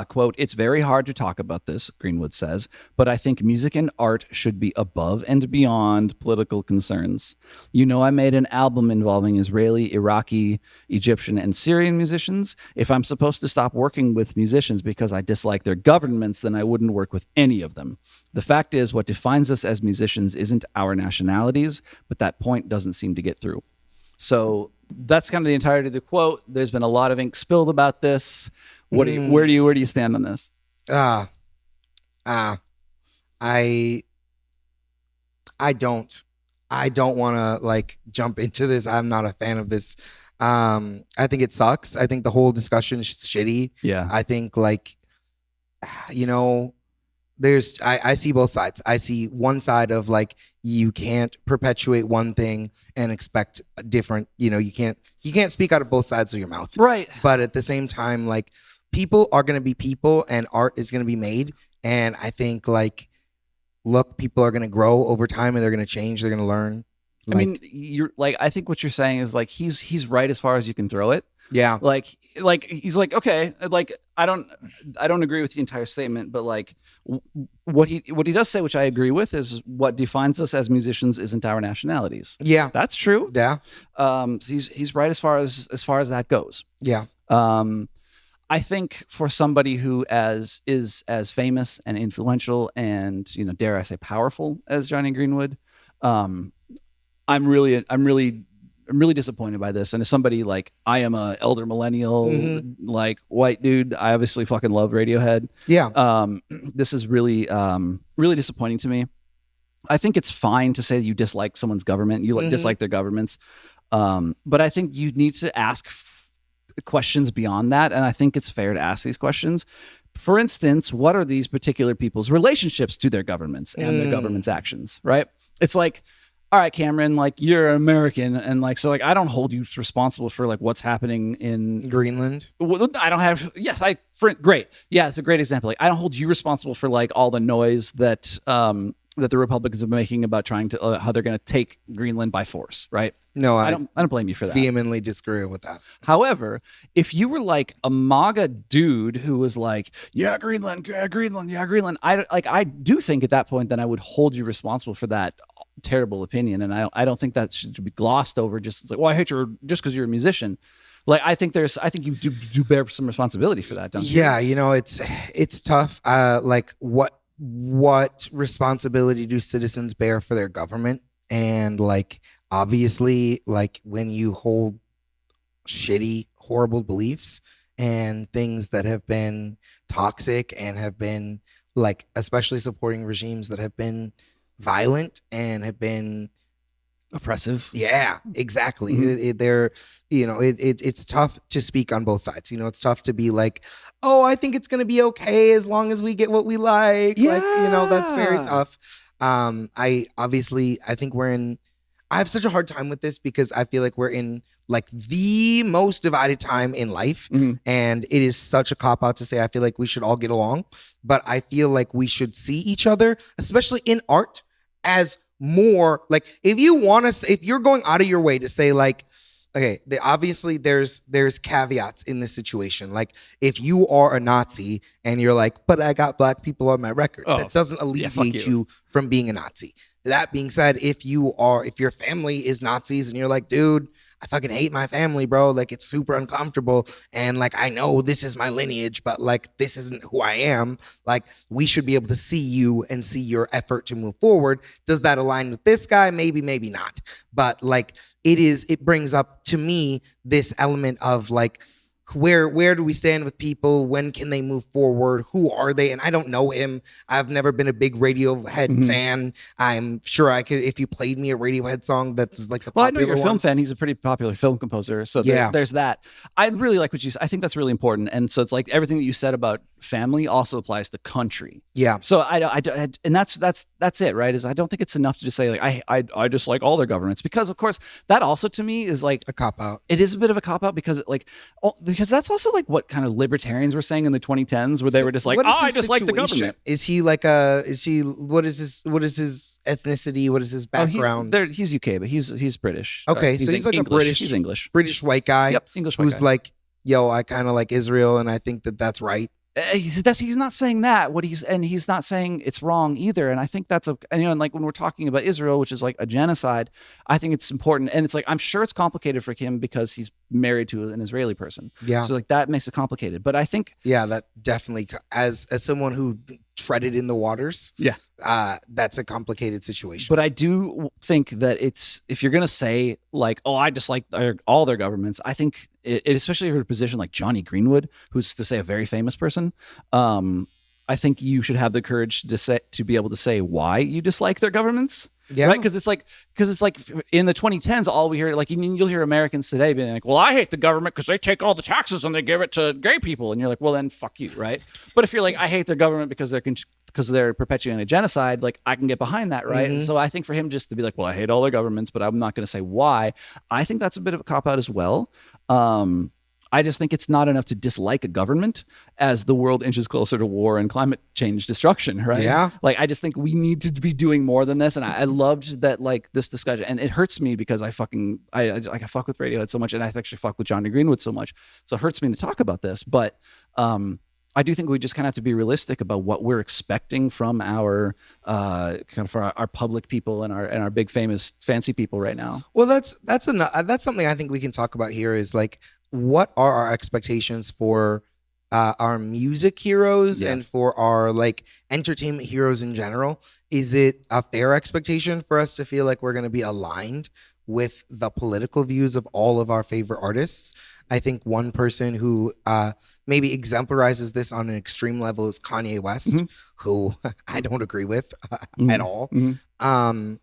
Quote, "It's very hard to talk about this," Greenwood says, "but I think music and art should be above and beyond political concerns. You know, I made an album involving Israeli, Iraqi, Egyptian, and Syrian musicians. If I'm supposed to stop working with musicians because I dislike their governments, then I wouldn't work with any of them. The fact is, what defines us as musicians isn't our nationalities, but that point doesn't seem to get through." So that's kind of the entirety of the quote. There's been a lot of ink spilled about this. Where do you stand on this? I don't want to like jump into this. I'm not a fan of this. I think it sucks. I think the whole discussion is shitty. Yeah. I think like, I see both sides. I see one side of like, you can't perpetuate one thing and expect a different, you can't speak out of both sides of your mouth. Right. But at the same time, like, people are going to be people and art is going to be made. And I think like, look, people are going to grow over time and they're going to change. They're going to learn. I mean, you're like, I think what you're saying is like, he's right as far as you can throw it. Yeah. Like he's like, okay, like, I don't agree with the entire statement, but like what he does say, which I agree with, is what defines us as musicians isn't our nationalities. Yeah. That's true. Yeah. So he's right as far as that goes. Yeah. I think for somebody who is as famous and influential and, dare I say powerful as Jonny Greenwood, I'm really disappointed by this. And as somebody like, I am a elder millennial, like white dude, I obviously fucking love Radiohead. Yeah. This is really, really disappointing to me. I think it's fine to say you dislike someone's government, you dislike their governments. But I think you need to ask questions beyond that. And I think it's fair to ask these questions. For instance, what are these particular people's relationships to their governments and their government's actions, right? It's like, all right, Cameron, like, you're American, and like, so like, I don't hold you responsible for like what's happening in Greenland. I don't have, yes, great. Yeah, it's a great example. Like, I don't hold you responsible for like all the noise that the Republicans are making about trying to how they're going to take Greenland by force, right? No, I don't blame you for that. Vehemently disagree with that. However, if you were like a MAGA dude who was like, yeah, Greenland, yeah, Greenland, yeah, Greenland, I do think at that point, then I would hold you responsible for that terrible opinion, and I don't think that should be glossed over. Just it's like, well, I hate you just because you're a musician. Like, I think you do bear some responsibility for that, don't you? Yeah, it's tough. Like, what responsibility do citizens bear for their government? And like, obviously, like, when you hold shitty, horrible beliefs and things that have been toxic and have been like, especially supporting regimes that have been violent and have been oppressive. Yeah, exactly. It's tough to speak on both sides. It's tough to be like, oh, I think it's going to be okay as long as we get what we like. Yeah. Like, that's very tough. I think I have such a hard time with this because I feel like we're in like the most divided time in life. And it is such a cop out to say, I feel like we should all get along, but I feel like we should see each other, especially in art, as more like, if you're going out of your way to say like, okay, obviously there's caveats in this situation. Like, if you are a Nazi and you're like, but I got black people on my record, that doesn't alleviate you from being a Nazi. That being said, if your family is Nazis and you're like, dude, I fucking hate my family, bro. Like, it's super uncomfortable. And like, I know this is my lineage, but like, this isn't who I am. Like, we should be able to see you and see your effort to move forward. Does that align with this guy? Maybe, maybe not. But like, it brings up to me this element of like, where do we stand with people? When can they move forward? Who are they? And I don't know him. I've never been a big Radiohead fan. I'm sure I could, if you played me a Radiohead song that's like the Well, I know popular you're a film one. fan. He's a pretty popular film composer. So Yeah. there's that. I really like what you said. I think that's really important. And so it's like everything that you said about family also applies to country. Yeah. So and that's it, right? Is I don't think it's enough to just say like I just like all their governments, because of course that also to me is like A cop out. it is a bit of a cop out, because because that's also like what kind of libertarians were saying in the 2010s, where they were just like, I just like the government. Is he what is his ethnicity? What is his background? He's UK, but he's British. Okay, so he's like English. a He's English white guy. Yep, English white who's guy. like, yo, I kind of like Israel, and I think that that's right. He's not saying that. He's not saying it's wrong either. And I think that's and like when we're talking about Israel, which is like a genocide, I think it's important. And it's like, I'm sure it's complicated for him because he's married to an Israeli person. Yeah. So like that makes it complicated. But I think, yeah, that definitely, as someone who treaded in the waters, yeah, that's a complicated situation. But I do think that if you're going to say like, I just like all their governments, I think especially if you're in a position like Jonny Greenwood, who's to say a very famous person, I think you should have the courage to be able to say why you dislike their governments. Yeah. Right. Because it's like in the 2010s, all we hear, like you'll hear Americans today being like, well, I hate the government because they take all the taxes and they give it to gay people. And you're like, well, then fuck you. Right. But if you're like, I hate their government because they're perpetuating a genocide, like I can get behind that. Right. Mm-hmm. So I think for him just to be like, well, I hate all their governments, but I'm not going to say why. I think that's a bit of a cop out as well. I just think it's not enough to dislike a government as the world inches closer to war and climate change destruction, right? Yeah. Like, I just think we need to be doing more than this. And I loved that, like, this discussion. And it hurts me because I fuck with Radiohead so much, and I actually fuck with Jonny Greenwood so much. So it hurts me to talk about this. But I do think we just kind of have to be realistic about what we're expecting from our our public people and our big famous fancy people right now. Well, that's something I think we can talk about here is like, what are our expectations for our music heroes and for our like entertainment heroes in general? Is it a fair expectation for us to feel like we're going to be aligned with the political views of all of our favorite artists? I think one person who maybe exemplarizes this on an extreme level is Kanye West, mm-hmm. who I don't agree with at all. Mm-hmm.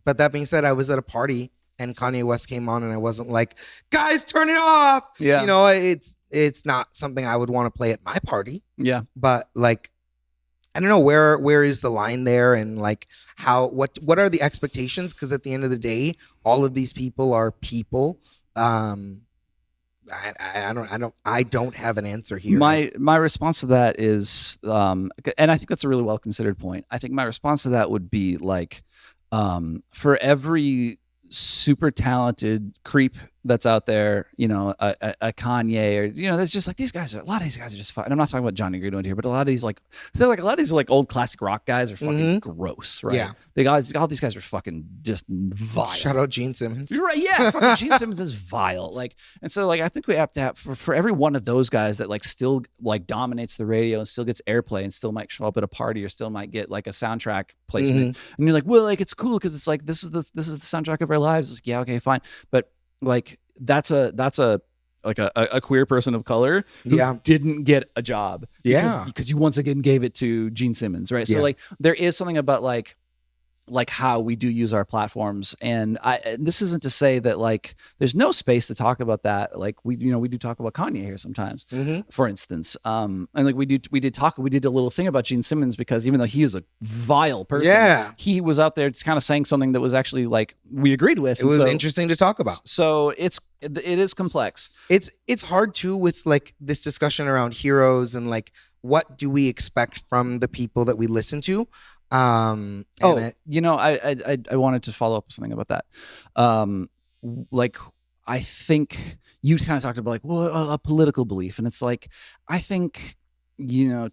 But that being said, I was at a party and Kanye West came on, and I wasn't like, guys, turn it off. Yeah. You know, it's not something I would want to play at my party. Yeah. But like, I don't know where is the line there, and like what are the expectations? Because at the end of the day, all of these people are people. I don't have an answer here. My response to that is, and I think that's a really well considered point. I think my response to that would be like, for every super talented creep that's out there, you know, a Kanye, or, you know, there's just like a lot of these guys are just fun. And I'm not talking about Jonny Greenwood here, but a lot of these old classic rock guys are fucking gross, right? Yeah. All these guys are fucking just vile. Shout out Gene Simmons. You're right. Yeah. Fucking Gene Simmons is vile. Like, and so like, I think we have to have for every one of those guys that like still like dominates the radio and still gets airplay and still might show up at a party or still might get like a soundtrack placement. Mm-hmm. And you're like, well, like, it's cool because it's like, this is the soundtrack of our lives. It's like, yeah, okay, fine. But like, that's a queer person of color who didn't get a job because you once again gave it to Gene Simmons, right? So like, there is something about like how we do use our platforms, and this isn't to say that like there's no space to talk about that. Like we do talk about Kanye here sometimes, for instance, and like we did a little thing about Gene Simmons because even though he is a vile person, he was out there kind of saying something that was actually like we agreed with. It was interesting to talk about. So it is complex. It's hard too with like this discussion around heroes and like what do we expect from the people that we listen to. I wanted to follow up with something about that. Like, I think you kind of talked about like, well, a political belief, and it's like, I think, you know,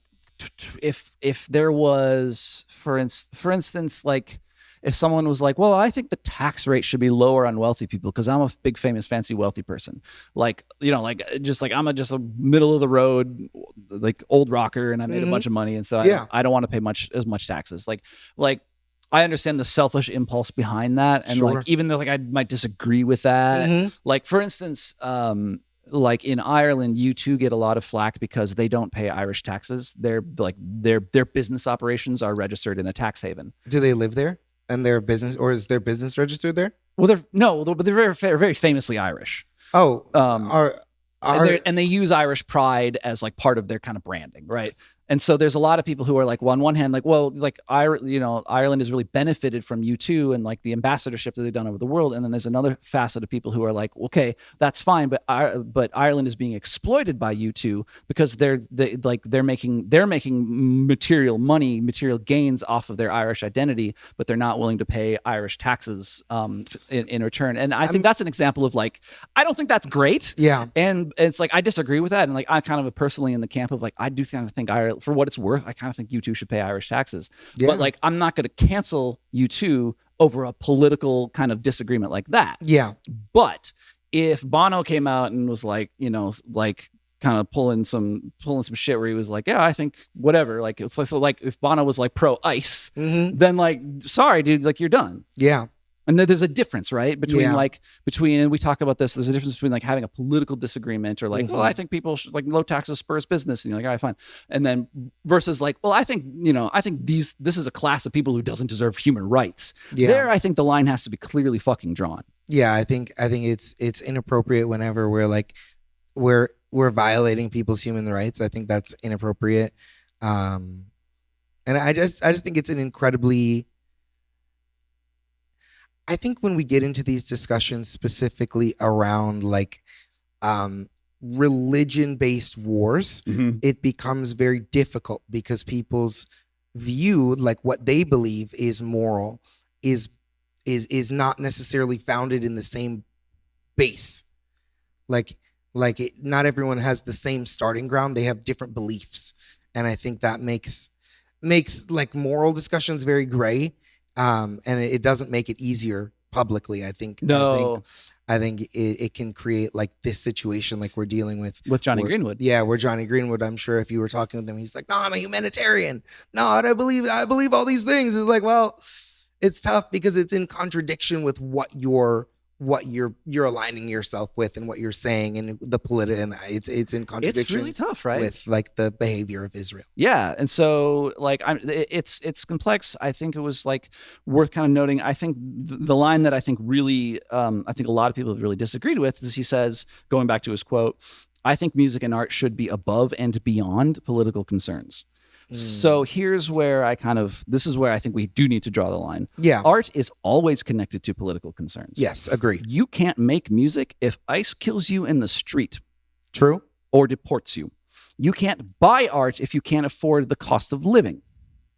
if there was, for instance, like, if someone was like, well, I think the tax rate should be lower on wealthy people because I'm a big, famous, fancy, wealthy person. Like, you know, like just like I'm just a middle of the road, like old rocker, and I made a bunch of money. And so I don't want to pay as much taxes. Like I understand the selfish impulse behind that. And like, even though like I might disagree with that, like for instance, like in Ireland, U2 get a lot of flack because they don't pay Irish taxes. Their business operations are registered in a tax haven. Do they live there and their business, or is their business registered there? Well, they're very famously Irish. Oh, and they use Irish pride as like part of their kind of branding, right? And so there's a lot of people who are like, well, on one hand, like, well, like Ireland has really benefited from U2 and like the ambassadorship that they've done over the world. And then there's another facet of people who are like, okay, that's fine, but Ireland is being exploited by U2 because they're making material gains off of their Irish identity, but they're not willing to pay Irish taxes in return. And I think that's an example of like, I don't think that's great. Yeah. And it's like I disagree with that. And like I'm kind of personally in the camp of like I do kind of think Ireland, for what it's worth, I kind of think U2 should pay Irish taxes. Yeah. But like I'm not going to cancel U2 over a political kind of disagreement like that. Yeah. But if Bono came out and was like, like kind of pulling some shit where he was like, yeah, I think whatever, like it's like, so like if Bono was like pro ICE, then like, sorry, dude, like you're done. Yeah. And there's a difference, right? Between Yeah. and we talk about this, there's a difference between like having a political disagreement or like, well, I think people should like low taxes spurs business. And you're like, all right, fine. And then versus like, well, I think this is a class of people who doesn't deserve human rights. Yeah. There, I think the line has to be clearly fucking drawn. Yeah. I think it's inappropriate whenever we're like, we're violating people's human rights. I think that's inappropriate. And I just think it's an incredibly, I think when we get into these discussions specifically around like religion-based wars, it becomes very difficult because people's view, like what they believe is moral, is not necessarily founded in the same base. Not everyone has the same starting ground. They have different beliefs, and I think that makes like moral discussions very gray. And it doesn't make it easier publicly. I think it can create like this situation like we're dealing with Jonny Greenwood. Yeah, where Jonny Greenwood, I'm sure if you were talking with him, he's like, no, I'm a humanitarian. No, I believe all these things. It's like, well, it's tough because it's in contradiction with what you're aligning yourself with and what you're saying and the political, and it's in contradiction. It's really tough, right? With like the behavior of Israel. Yeah, and so like it's complex. I think it was like worth kind of noting. I think the line that I think really I think a lot of people have really disagreed with is he says, going back to his quote, I think music and art should be above and beyond political concerns. So here's where this is where I think we do need to draw the line. Yeah. Art is always connected to political concerns. Yes, agreed. You can't make music if ICE kills you in the street. True. Or deports you. You can't buy art if you can't afford the cost of living.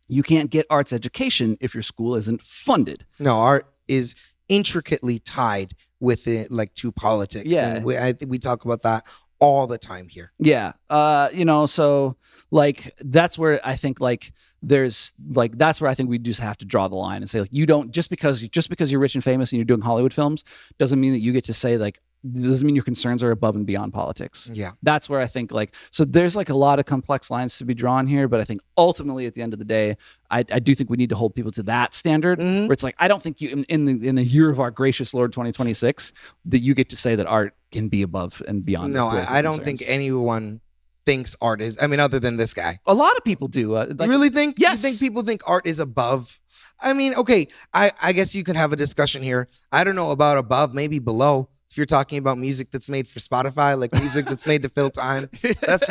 You can't get arts education if your school isn't funded. No, art is intricately tied with it, like to politics. Yeah. And I think we talk about that all the time here. Yeah. So like that's where I think like there's like that's where I think we just have to draw the line and say like you don't just because you're rich and famous and you're doing Hollywood films doesn't mean that you get to say like doesn't mean your concerns are above and beyond politics. Yeah. That's where I think like so there's like a lot of complex lines to be drawn here, but I think ultimately at the end of the day I do think we need to hold people to that standard where it's like I don't think you in the year of our gracious Lord 2026 that you get to say that art can be above and beyond. No, I don't think anyone thinks art is. I mean, other than this guy, a lot of people do. You really think? Yes. You think people think art is above? I mean, okay. I guess you could have a discussion here. I don't know about above, maybe below. If you're talking about music that's made for Spotify, like music that's made to fill time, that's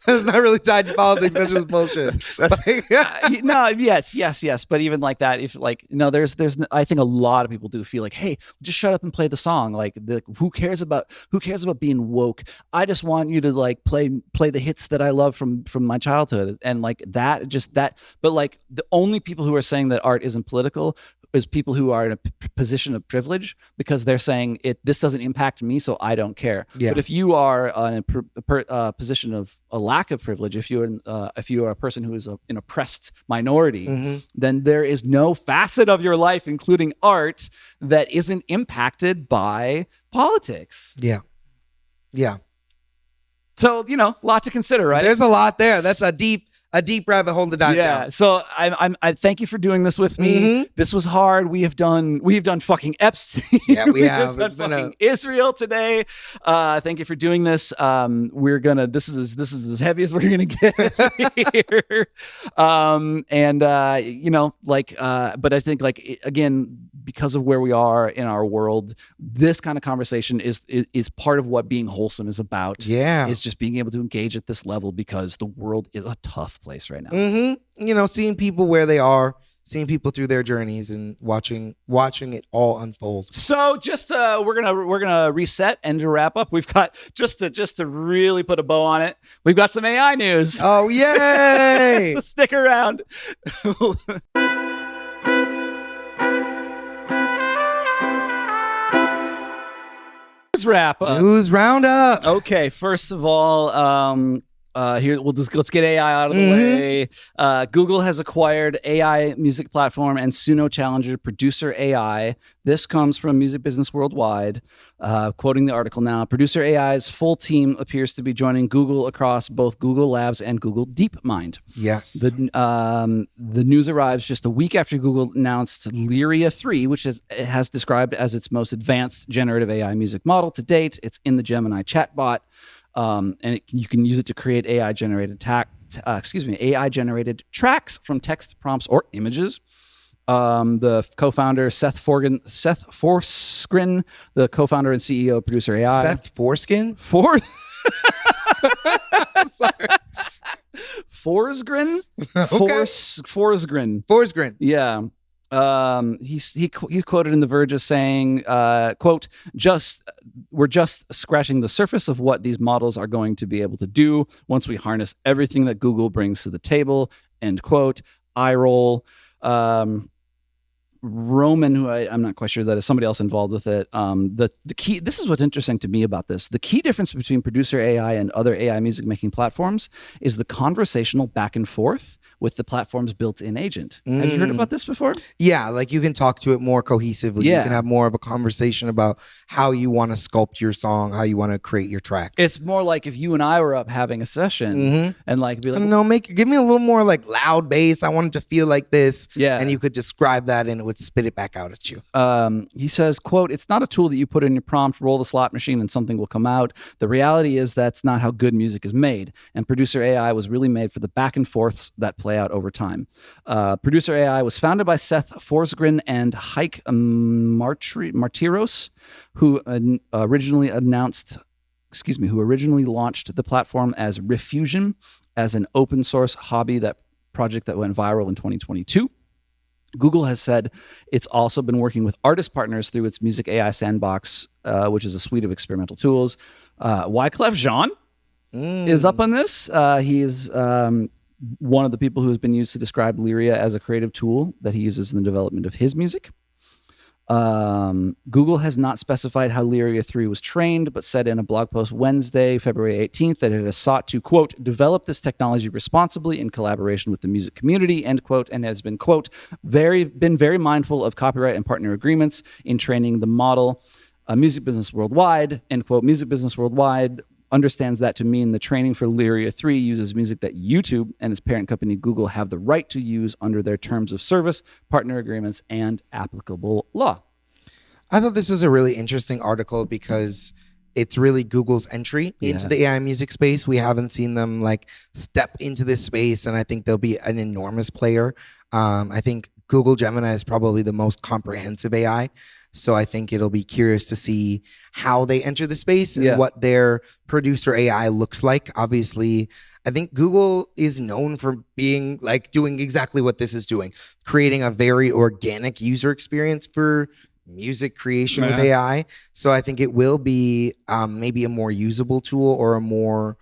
not really tied to politics. That's just bullshit. No, yes. But even like that, if like no, there's I think a lot of people do feel like, hey, just shut up and play the song. Like who cares about being woke? I just want you to like play the hits that I love from my childhood and like that. But like the only people who are saying that art isn't political is people who are in a position of privilege because they're saying this doesn't impact me, so I don't care. Yeah. But if you are in a position of a lack of privilege, if you are a person who is an oppressed minority, then there is no facet of your life, including art, that isn't impacted by politics. Yeah. Yeah. So, a lot to consider, right? There's a lot there. That's a deep a deep rabbit hole to dive down. So I thank you for doing this with me. This was hard. We have done fucking Epstein. Yeah, we have have. done fucking Israel today. Thank you for doing this. We're gonna. This is as heavy as we're gonna get here. But I think again, because of where we are in our world, this kind of conversation is part of what being wholesome is about. Yeah, is just being able to engage at this level because the world is a tough place right now. Seeing people where they are, seeing people through their journeys, and watching it all unfold. So just we're gonna reset and to wrap up. We've got just to really put a bow on it. We've got some AI news. Oh yay! So stick around. Wrap up. News roundup. Okay, first of all, here let's get AI out of the way. Google has acquired AI music platform and Suno challenger Producer AI. This comes from Music Business Worldwide, quoting the article now. Producer AI's full team appears to be joining Google across both Google Labs and Google DeepMind. Yes. The news arrives just a week after Google announced Lyria 3, which it has described as its most advanced generative AI music model to date. It's in the Gemini chatbot. You can use it to create AI generated tracks from text prompts or images. The co-founder Seth Forsgren, the co-founder and CEO of Producer AI. Seth Foreskin? Sorry. Forsgren? Okay. Forsgren. Yeah. He's quoted in The Verge as saying, quote, we're just scratching the surface of what these models are going to be able to do once we harness everything that Google brings to the table, end quote. Eye roll. Roman, who I'm not quite sure that is somebody else involved with it. The key, this is what's interesting to me about this. The key difference between Producer AI and other AI music making platforms is the conversational back and forth with the platform's built-in agent. Have you heard about this before? Yeah, like you can talk to it more cohesively. Yeah. You can have more of a conversation about how you want to sculpt your song, how you want to create your track. It's more like if you and I were up having a session and like be like, no, give me a little more like loud bass. I want it to feel like this. Yeah. And you could describe that and it would spit it back out at you. He says, quote, it's not a tool that you put in your prompt, roll the slot machine and something will come out. The reality is that's not how good music is made. And Producer AI was really made for the back and forths that play out over time. Producer AI was founded by Seth Forsgren and Heike Martiros, who originally launched the platform as Refusion as an open source hobby project that went viral in 2022. Google has said it's also been working with artist partners through its Music AI Sandbox, which is a suite of experimental tools. Wyclef Jean is up on this. He's one of the people who has been used to describe Lyria as a creative tool that he uses in the development of his music. Google has not specified how Lyria 3 was trained, but said in a blog post Wednesday, February 18th, that it has sought to, quote, develop this technology responsibly in collaboration with the music community, end quote, and has been, quote, been very mindful of copyright and partner agreements in training the model. Music Business Worldwide, end quote. Music Business Worldwide understands that to mean the training for Lyria 3 uses music that YouTube and its parent company Google have the right to use under their terms of service, partner agreements, and applicable law. I thought this was a really interesting article because it's really Google's entry into the AI music space. We haven't seen them like step into this space, and I think they'll be an enormous player. I think Google Gemini is probably the most comprehensive AI. So I think it'll be curious to see how they enter the space and what their producer AI looks like. Obviously, I think Google is known for being like doing exactly what this is doing, creating a very organic user experience for music creation with AI. So I think it will be maybe a more usable tool or a more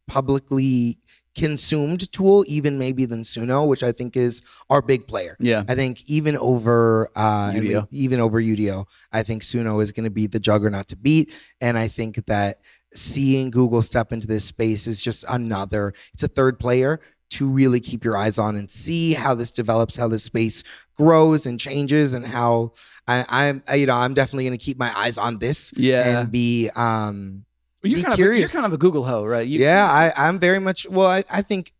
publicly consumed tool, even maybe than Suno, which I think is our big player. Yeah, I think even over Udio, I think Suno is going to be the juggernaut to beat. And I think that seeing Google step into this space is just it's a third player to really keep your eyes on and see how this develops, how this space grows and changes, and how I'm definitely going to keep my eyes on this and be You're kind of a Google hoe, right? I'm very much. Well, I think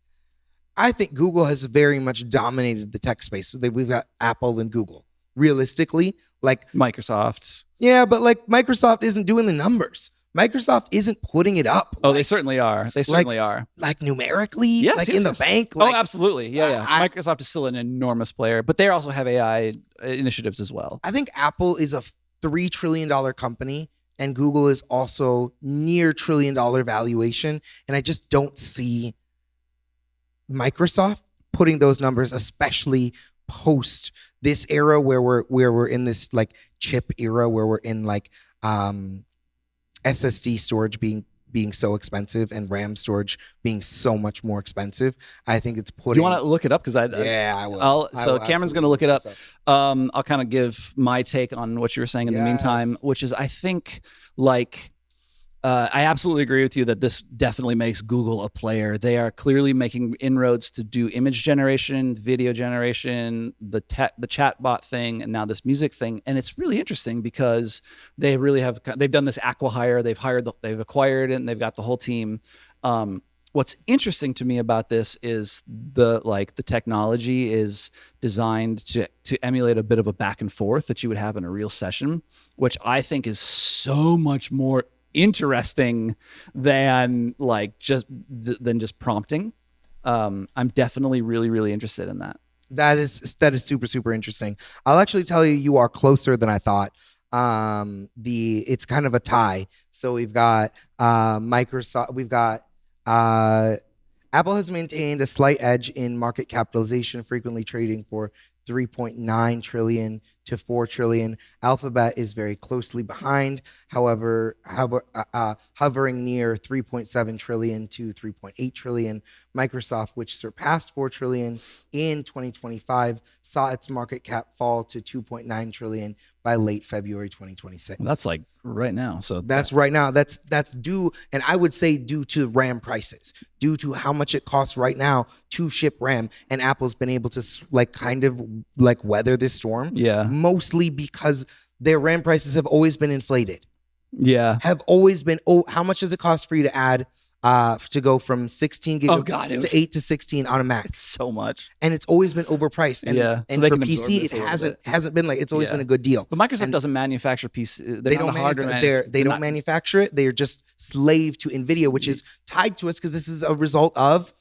I think Google has very much dominated the tech space. We've got Apple and Google. Realistically, like Microsoft. Yeah, but like Microsoft isn't doing the numbers. Microsoft isn't putting it up. Oh, they certainly are. They certainly are. Like numerically, yes, like yes, in yes. the bank. Like, absolutely. Yeah. Microsoft is still an enormous player, but they also have AI initiatives as well. I think Apple is a $3 trillion company, and Google is also near $1 trillion valuation. And I just don't see Microsoft putting those numbers, especially post this era where we're in this like chip era where we're in like SSD storage being so expensive and RAM storage being so much more expensive. I think it's putting. Do you want to look it up? Because I will. So Cameron's going to look it up. I'll kind of give my take on what you were saying in the meantime, which is I think like. I absolutely agree with you that this definitely makes Google a player. They are clearly making inroads to do image generation, video generation, the chatbot thing, and now this music thing. And it's really interesting because they've done this acqui-hire. They've acquired it, and they've got the whole team. What's interesting to me about this is the technology is designed to emulate a bit of a back and forth that you would have in a real session, which I think is so much more interesting than just prompting. I'm definitely really, really interested in that. That is super, super interesting. I'll actually tell you are closer than I thought. It's kind of a tie. So we've got Microsoft, we've got Apple has maintained a slight edge in market capitalization, frequently trading for 3.9 trillion to 4 trillion. Alphabet is very closely behind, however, hovering near 3.7 trillion to 3.8 trillion. Microsoft, which surpassed 4 trillion in 2025, saw its market cap fall to 2.9 trillion by late February 2026. Well, that's like right now. So that's right now. That's due, and I would say due to RAM prices, due to how much it costs right now to ship RAM, and Apple's been able to kind of weather this storm. Yeah. Mostly because their RAM prices have always been inflated. Yeah. Have always been, how much does it cost for you to add to go from 16 gigabytes to 8 to 16 on a Mac? It's so much. And it's always been overpriced. And, yeah. And for PC, it hasn't been it's always been a good deal. But Microsoft doesn't manufacture PC. They don't manufacture it. They're just slave to NVIDIA, which is tied to us because this is a result of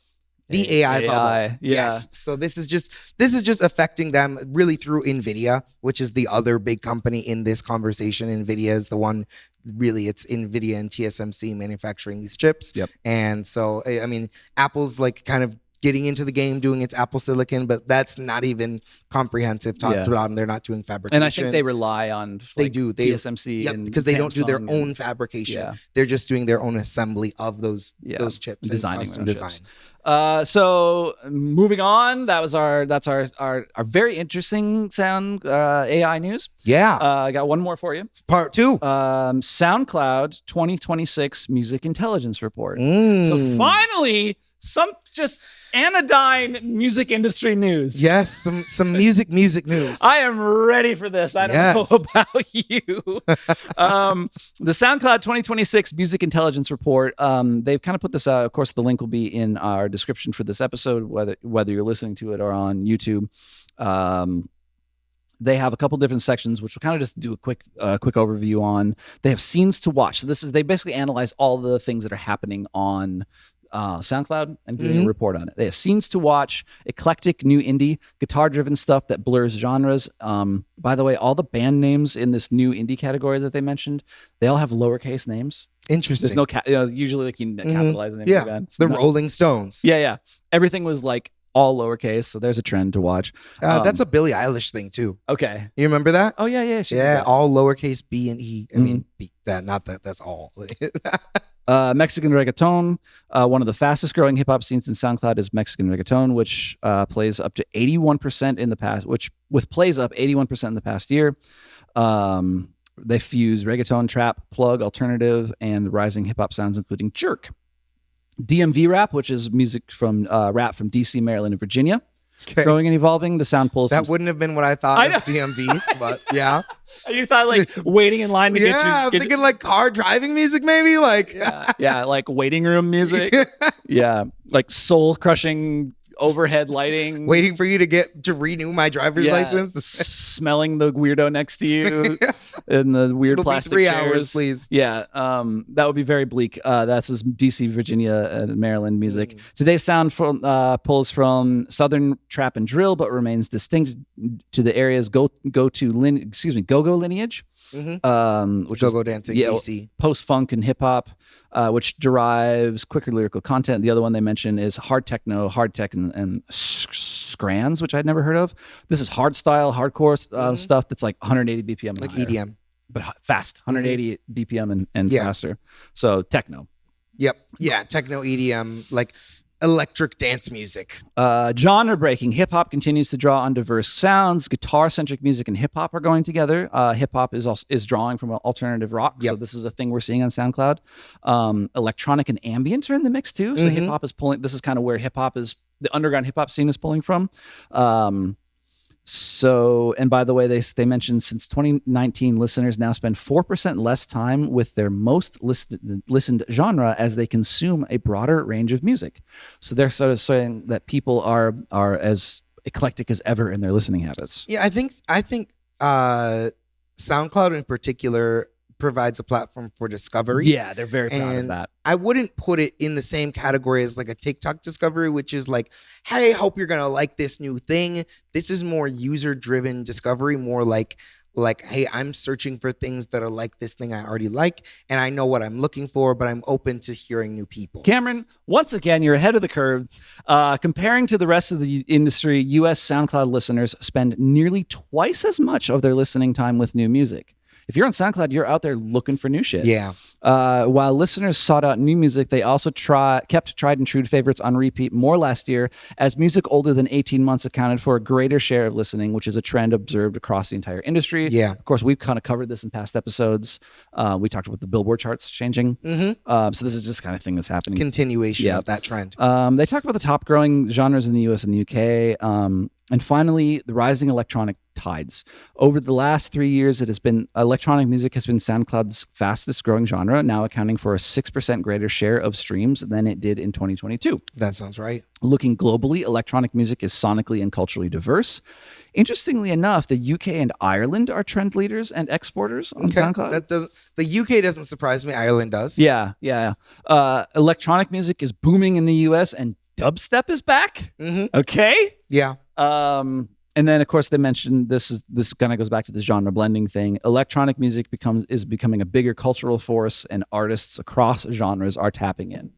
the AI bubble. Yeah. Yes. So this is just affecting them really through NVIDIA, which is the other big company in this conversation. NVIDIA is the one, really, it's NVIDIA and TSMC manufacturing these chips. Yep. And so, I mean, Apple's kind of getting into the game, doing its Apple Silicon, but that's not even comprehensive top to bottom. They're not doing fabrication. And I think they rely on TSMC. Yep, because they don't do their own fabrication. Yeah. They're just doing their own assembly of those chips, designing custom design. So moving on, that's our very interesting sound AI news. Yeah. I got one more for you. Part 2. SoundCloud 2026 Music Intelligence Report. So finally, some just anodyne music industry news. Yes, some music news. I am ready for this. I don't know about you. The SoundCloud 2026 Music Intelligence Report. They've kind of put this out. Of course, the link will be in our description for this episode, whether you're listening to it or on YouTube. They have a couple different sections, which we'll kind of just do a quick overview on. They have scenes to watch. So they basically analyze all the things that are happening on SoundCloud and doing a report on it. They have scenes to watch, eclectic new indie, guitar-driven stuff that blurs genres. By the way, all the band names in this new indie category that they mentioned, they all have lowercase names. Interesting. There's no usually they can capitalize the name of the band. The Rolling Stones. Yeah. Everything was all lowercase, so there's a trend to watch. That's a Billie Eilish thing too. Okay. You remember that? Oh yeah. Yeah, all lowercase B and E. I mean, that's all. Mexican reggaeton. One of the fastest growing hip hop scenes in SoundCloud is Mexican reggaeton, which plays up to 81% in the past, plays up 81% in the past year. They fuse reggaeton, trap, plug, alternative, and rising hip hop sounds, including jerk. DMV rap, which is music from rap from DC, Maryland, and Virginia. Okay. Growing and evolving, the sound pulls. That wouldn't have been what I thought of DMV, but yeah. You thought waiting in line to get you. Yeah, I'm thinking car driving music, maybe yeah, waiting room music. Yeah, soul crushing overhead lighting, waiting for you to renew my driver's license. Smelling the weirdo next to you in the weird It'll plastic be 3 chairs. hours, please. Yeah, that would be very bleak. That's his DC, Virginia, and Maryland music. Today's sound pulls from Southern trap and drill, but remains distinct to the area's go-go lineage. Which Go-go is dancing, DC. Post-funk and hip-hop, which derives quicker lyrical content. The other one they mention is hard techno, hard tech, and scrans, which I'd never heard of. This is hard style, hardcore stuff that's like 180 BPM. Like higher, EDM. but fast, 180 BPM and faster. So techno. Yep. Yeah, techno, EDM, like electric dance music. Genre breaking. Hip hop continues to draw on diverse sounds. Guitar centric music and hip hop are going together. Hip hop is drawing from alternative rock. Yep. So this is a thing we're seeing on SoundCloud. Electronic and ambient are in the mix too. So hip hop is pulling. This is kind of where hip hop is. The underground hip hop scene is pulling from. So, and by the way, they mentioned since 2019, listeners now spend 4% less time with their most listened genre as they consume a broader range of music. So they're sort of saying that people are as eclectic as ever in their listening habits. Yeah, I think SoundCloud in particular provides a platform for discovery. Yeah, they're very proud of that. I wouldn't put it in the same category as like a TikTok discovery, which is like, hey, hope you're gonna like this new thing. This is more user-driven discovery, more like, hey, I'm searching for things that are like this thing I already like, and I know what I'm looking for, but I'm open to hearing new people. Cameron, once again, you're ahead of the curve. Comparing to the rest of the industry, U.S. SoundCloud listeners spend nearly twice as much of their listening time with new music. If you're on SoundCloud, you're out there looking for new shit. Yeah. While listeners sought out new music, they also kept tried and true favorites on repeat more last year, as music older than 18 months accounted for a greater share of listening, which is a trend observed across the entire industry. Yeah. Of course, we've kind of covered this in past episodes. We talked about the Billboard charts changing. So this is just kind of thing that's happening. Continuation of that trend. They talk about the top growing genres in the US and the UK. And finally, the rising electronic tides. Over the last 3 years, electronic music has been SoundCloud's fastest growing genre, now accounting for a 6% greater share of streams than it did in 2022. That sounds right. Looking globally, electronic music is sonically and culturally diverse. Interestingly enough, the UK and Ireland are trend leaders and exporters on SoundCloud. The UK doesn't surprise me. Ireland does. Yeah. Electronic music is booming in the US, and dubstep is back. Okay. Yeah. And then, of course, they mentioned this kind of goes back to the genre blending thing. Electronic music is becoming a bigger cultural force, and artists across genres are tapping in.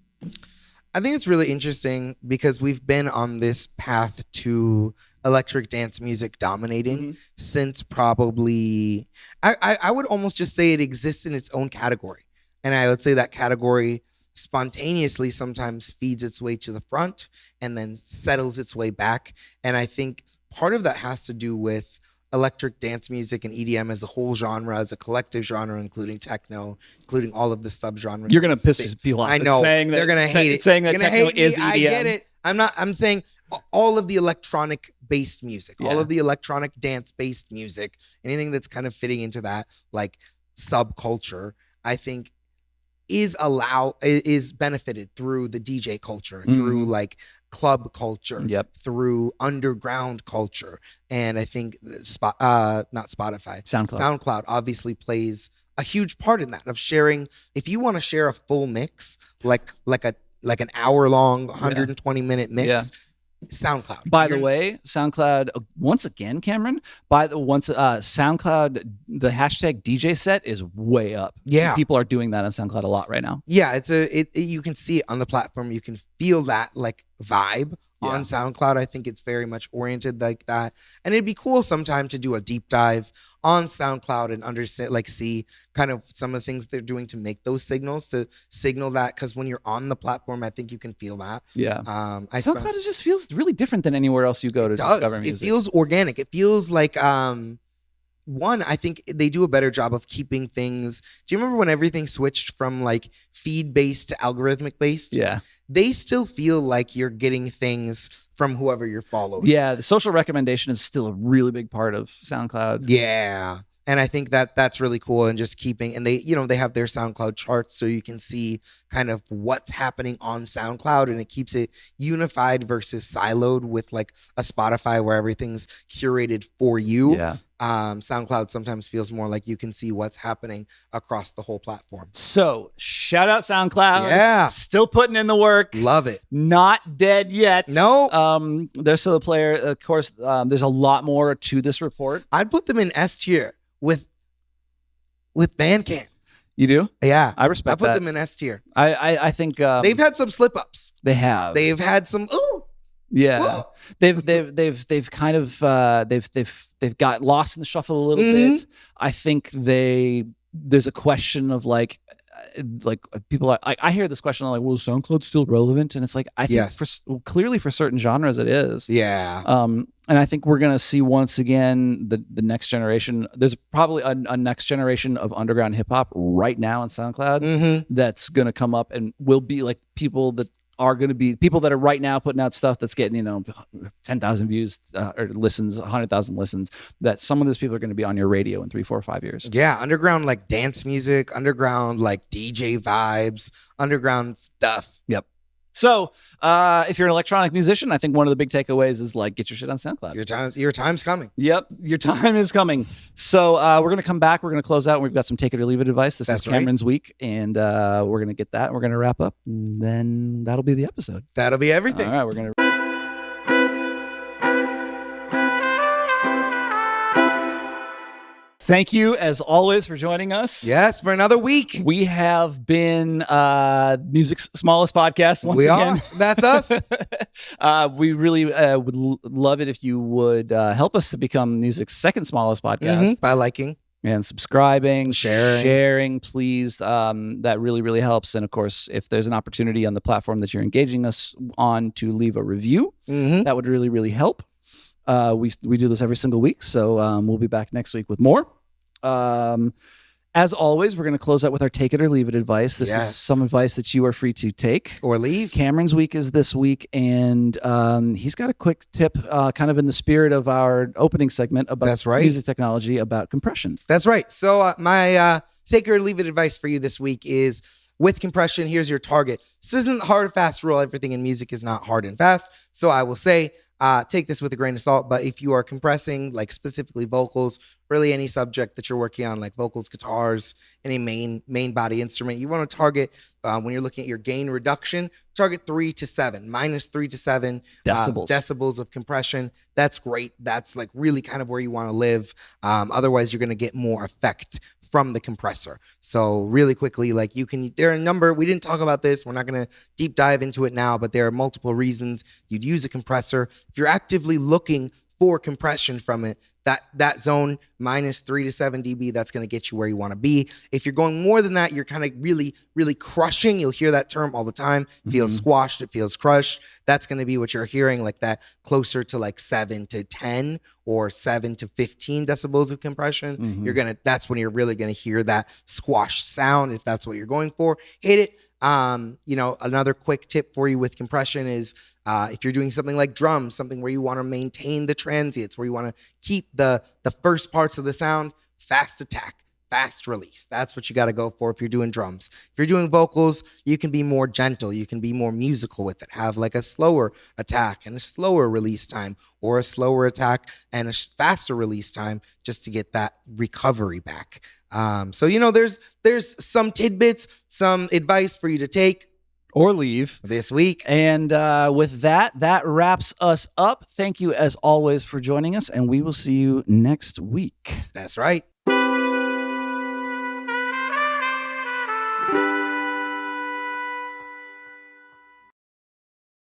I think it's really interesting because we've been on this path to electric dance music dominating since probably, I would almost just say it exists in its own category. And I would say that category spontaneously sometimes feeds its way to the front and then settles its way back. And I think part of that has to do with electric dance music and EDM as a whole genre, as a collective genre, including techno, including all of the subgenres. You're going to piss people off. I know. They're going to hate it. Saying that techno is EDM. I get it. I'm saying all of the electronic based music, all of the electronic dance based music, anything that's kind of fitting into that like subculture, I think is benefited through the DJ culture, through like club culture, through underground culture. And I think SoundCloud obviously plays a huge part in that, of sharing. If you want to share a full mix, like an hour long 120 minute mix, SoundCloud. By the way, SoundCloud, once again, Cameron, SoundCloud, the hashtag DJ set is way up. Yeah. People are doing that on SoundCloud a lot right now. Yeah, you can see it on the platform. You can feel that like vibe on SoundCloud. I think it's very much oriented like that. And it'd be cool sometime to do a deep dive on SoundCloud and understand, like, see kind of some of the things they're doing to make those signals, to signal that, because when you're on the platform, I think you can feel that. Yeah. SoundCloud just feels really different than anywhere else you go to discover music. It feels organic. It feels like one, I think they do a better job of keeping things. Do you remember when everything switched from like feed based to algorithmic based? Yeah. They still feel like you're getting things from whoever you're following. Yeah, the social recommendation is still a really big part of SoundCloud. Yeah. And I think that that's really cool, and just keeping, and they have their SoundCloud charts, so you can see kind of what's happening on SoundCloud, and it keeps it unified versus siloed with like a Spotify where everything's curated for you. Yeah. SoundCloud sometimes feels more like you can see what's happening across the whole platform. So shout out SoundCloud. Yeah. Still putting in the work. Love it. Not dead yet. No. They're still a player. Of course, there's a lot more to this report. I'd put them in S tier with Bandcamp. You do? Yeah. I respect that. I put them in S tier. I think they've had some slip ups. They have. They've had some yeah. Whoa. They've kind of they've got lost in the shuffle a little bit. I think there's a question of like people are, I hear this question like, well, is SoundCloud still relevant? And it's like, I think clearly for certain genres it is. Yeah. And I think we're going to see once again the next generation. There's probably a next generation of underground hip hop right now on SoundCloud that's going to come up and will be like people that are going to be people that are right now putting out stuff that's getting 10,000 views or listens, 100,000 listens. That some of those people are going to be on your radio in 3, 4, 5 years. Yeah, underground like dance music, underground like DJ vibes, underground stuff. Yep. So if you're an electronic musician, I think one of the big takeaways is like get your shit on SoundCloud. Your time's coming. Yep, your time is coming. So we're gonna come back. We're gonna close out. And we've got some take it or leave it advice. This is Cameron's week, and we're gonna get that. And we're gonna wrap up. And then that'll be the episode. That'll be everything. All right, we're gonna. Thank you, as always, for joining us. Yes, for another week. We have been music's smallest podcast once again. That's us. We really would love it if you would help us to become music's second smallest podcast. By liking. And subscribing, sharing, please. That really, really helps. And of course, if there's an opportunity on the platform that you're engaging us on to leave a review, that would really, really help. We do this every single week, so we'll be back next week with more. As always, we're going to close out with our take it or leave it advice. This is some advice that you are free to take or leave. Cameron's week is this week, and he's got a quick tip, kind of in the spirit of our opening segment about music technology, about compression. That's right. So my take it or leave it advice for you this week is, with compression, here's your target. This isn't a hard, fast rule. Everything in music is not hard and fast. So I will say, take this with a grain of salt. But if you are compressing, like specifically vocals, really any subject that you're working on, like vocals, guitars, any main body instrument, you want to target, when you're looking at your gain reduction, target 3 to 7, minus 3 to 7 decibels of compression. That's great. That's like really kind of where you want to live. Otherwise, you're going to get more effect from the compressor. So really quickly, like there are a number, we didn't talk about this. We're not going to deep dive into it now, but there are multiple reasons you'd use a compressor. If you're actively looking for compression from it, that zone minus 3 to 7 dB, that's going to get you where you want to be. If you're going more than that, you're kind of really, really crushing. You'll hear that term all the time. It feels squashed. It feels crushed. That's going to be what you're hearing, like that closer to like 7 to 10 or 7 to 15 decibels of compression. That's when you're really going to hear that squashed sound. If that's what you're going for, hit it. Another quick tip for you with compression is, if you're doing something like drums, something where you want to maintain the transients, where you want to keep the first parts of the sound, fast attack, fast release. That's what you got to go for if you're doing drums. If you're doing vocals, you can be more gentle. You can be more musical with it. Have like a slower attack and a slower release time, or a slower attack and a faster release time, just to get that recovery back. So there's some tidbits, some advice for you to take or leave this week. And with that wraps us up. Thank you as always for joining us, and we will see you next week. That's right.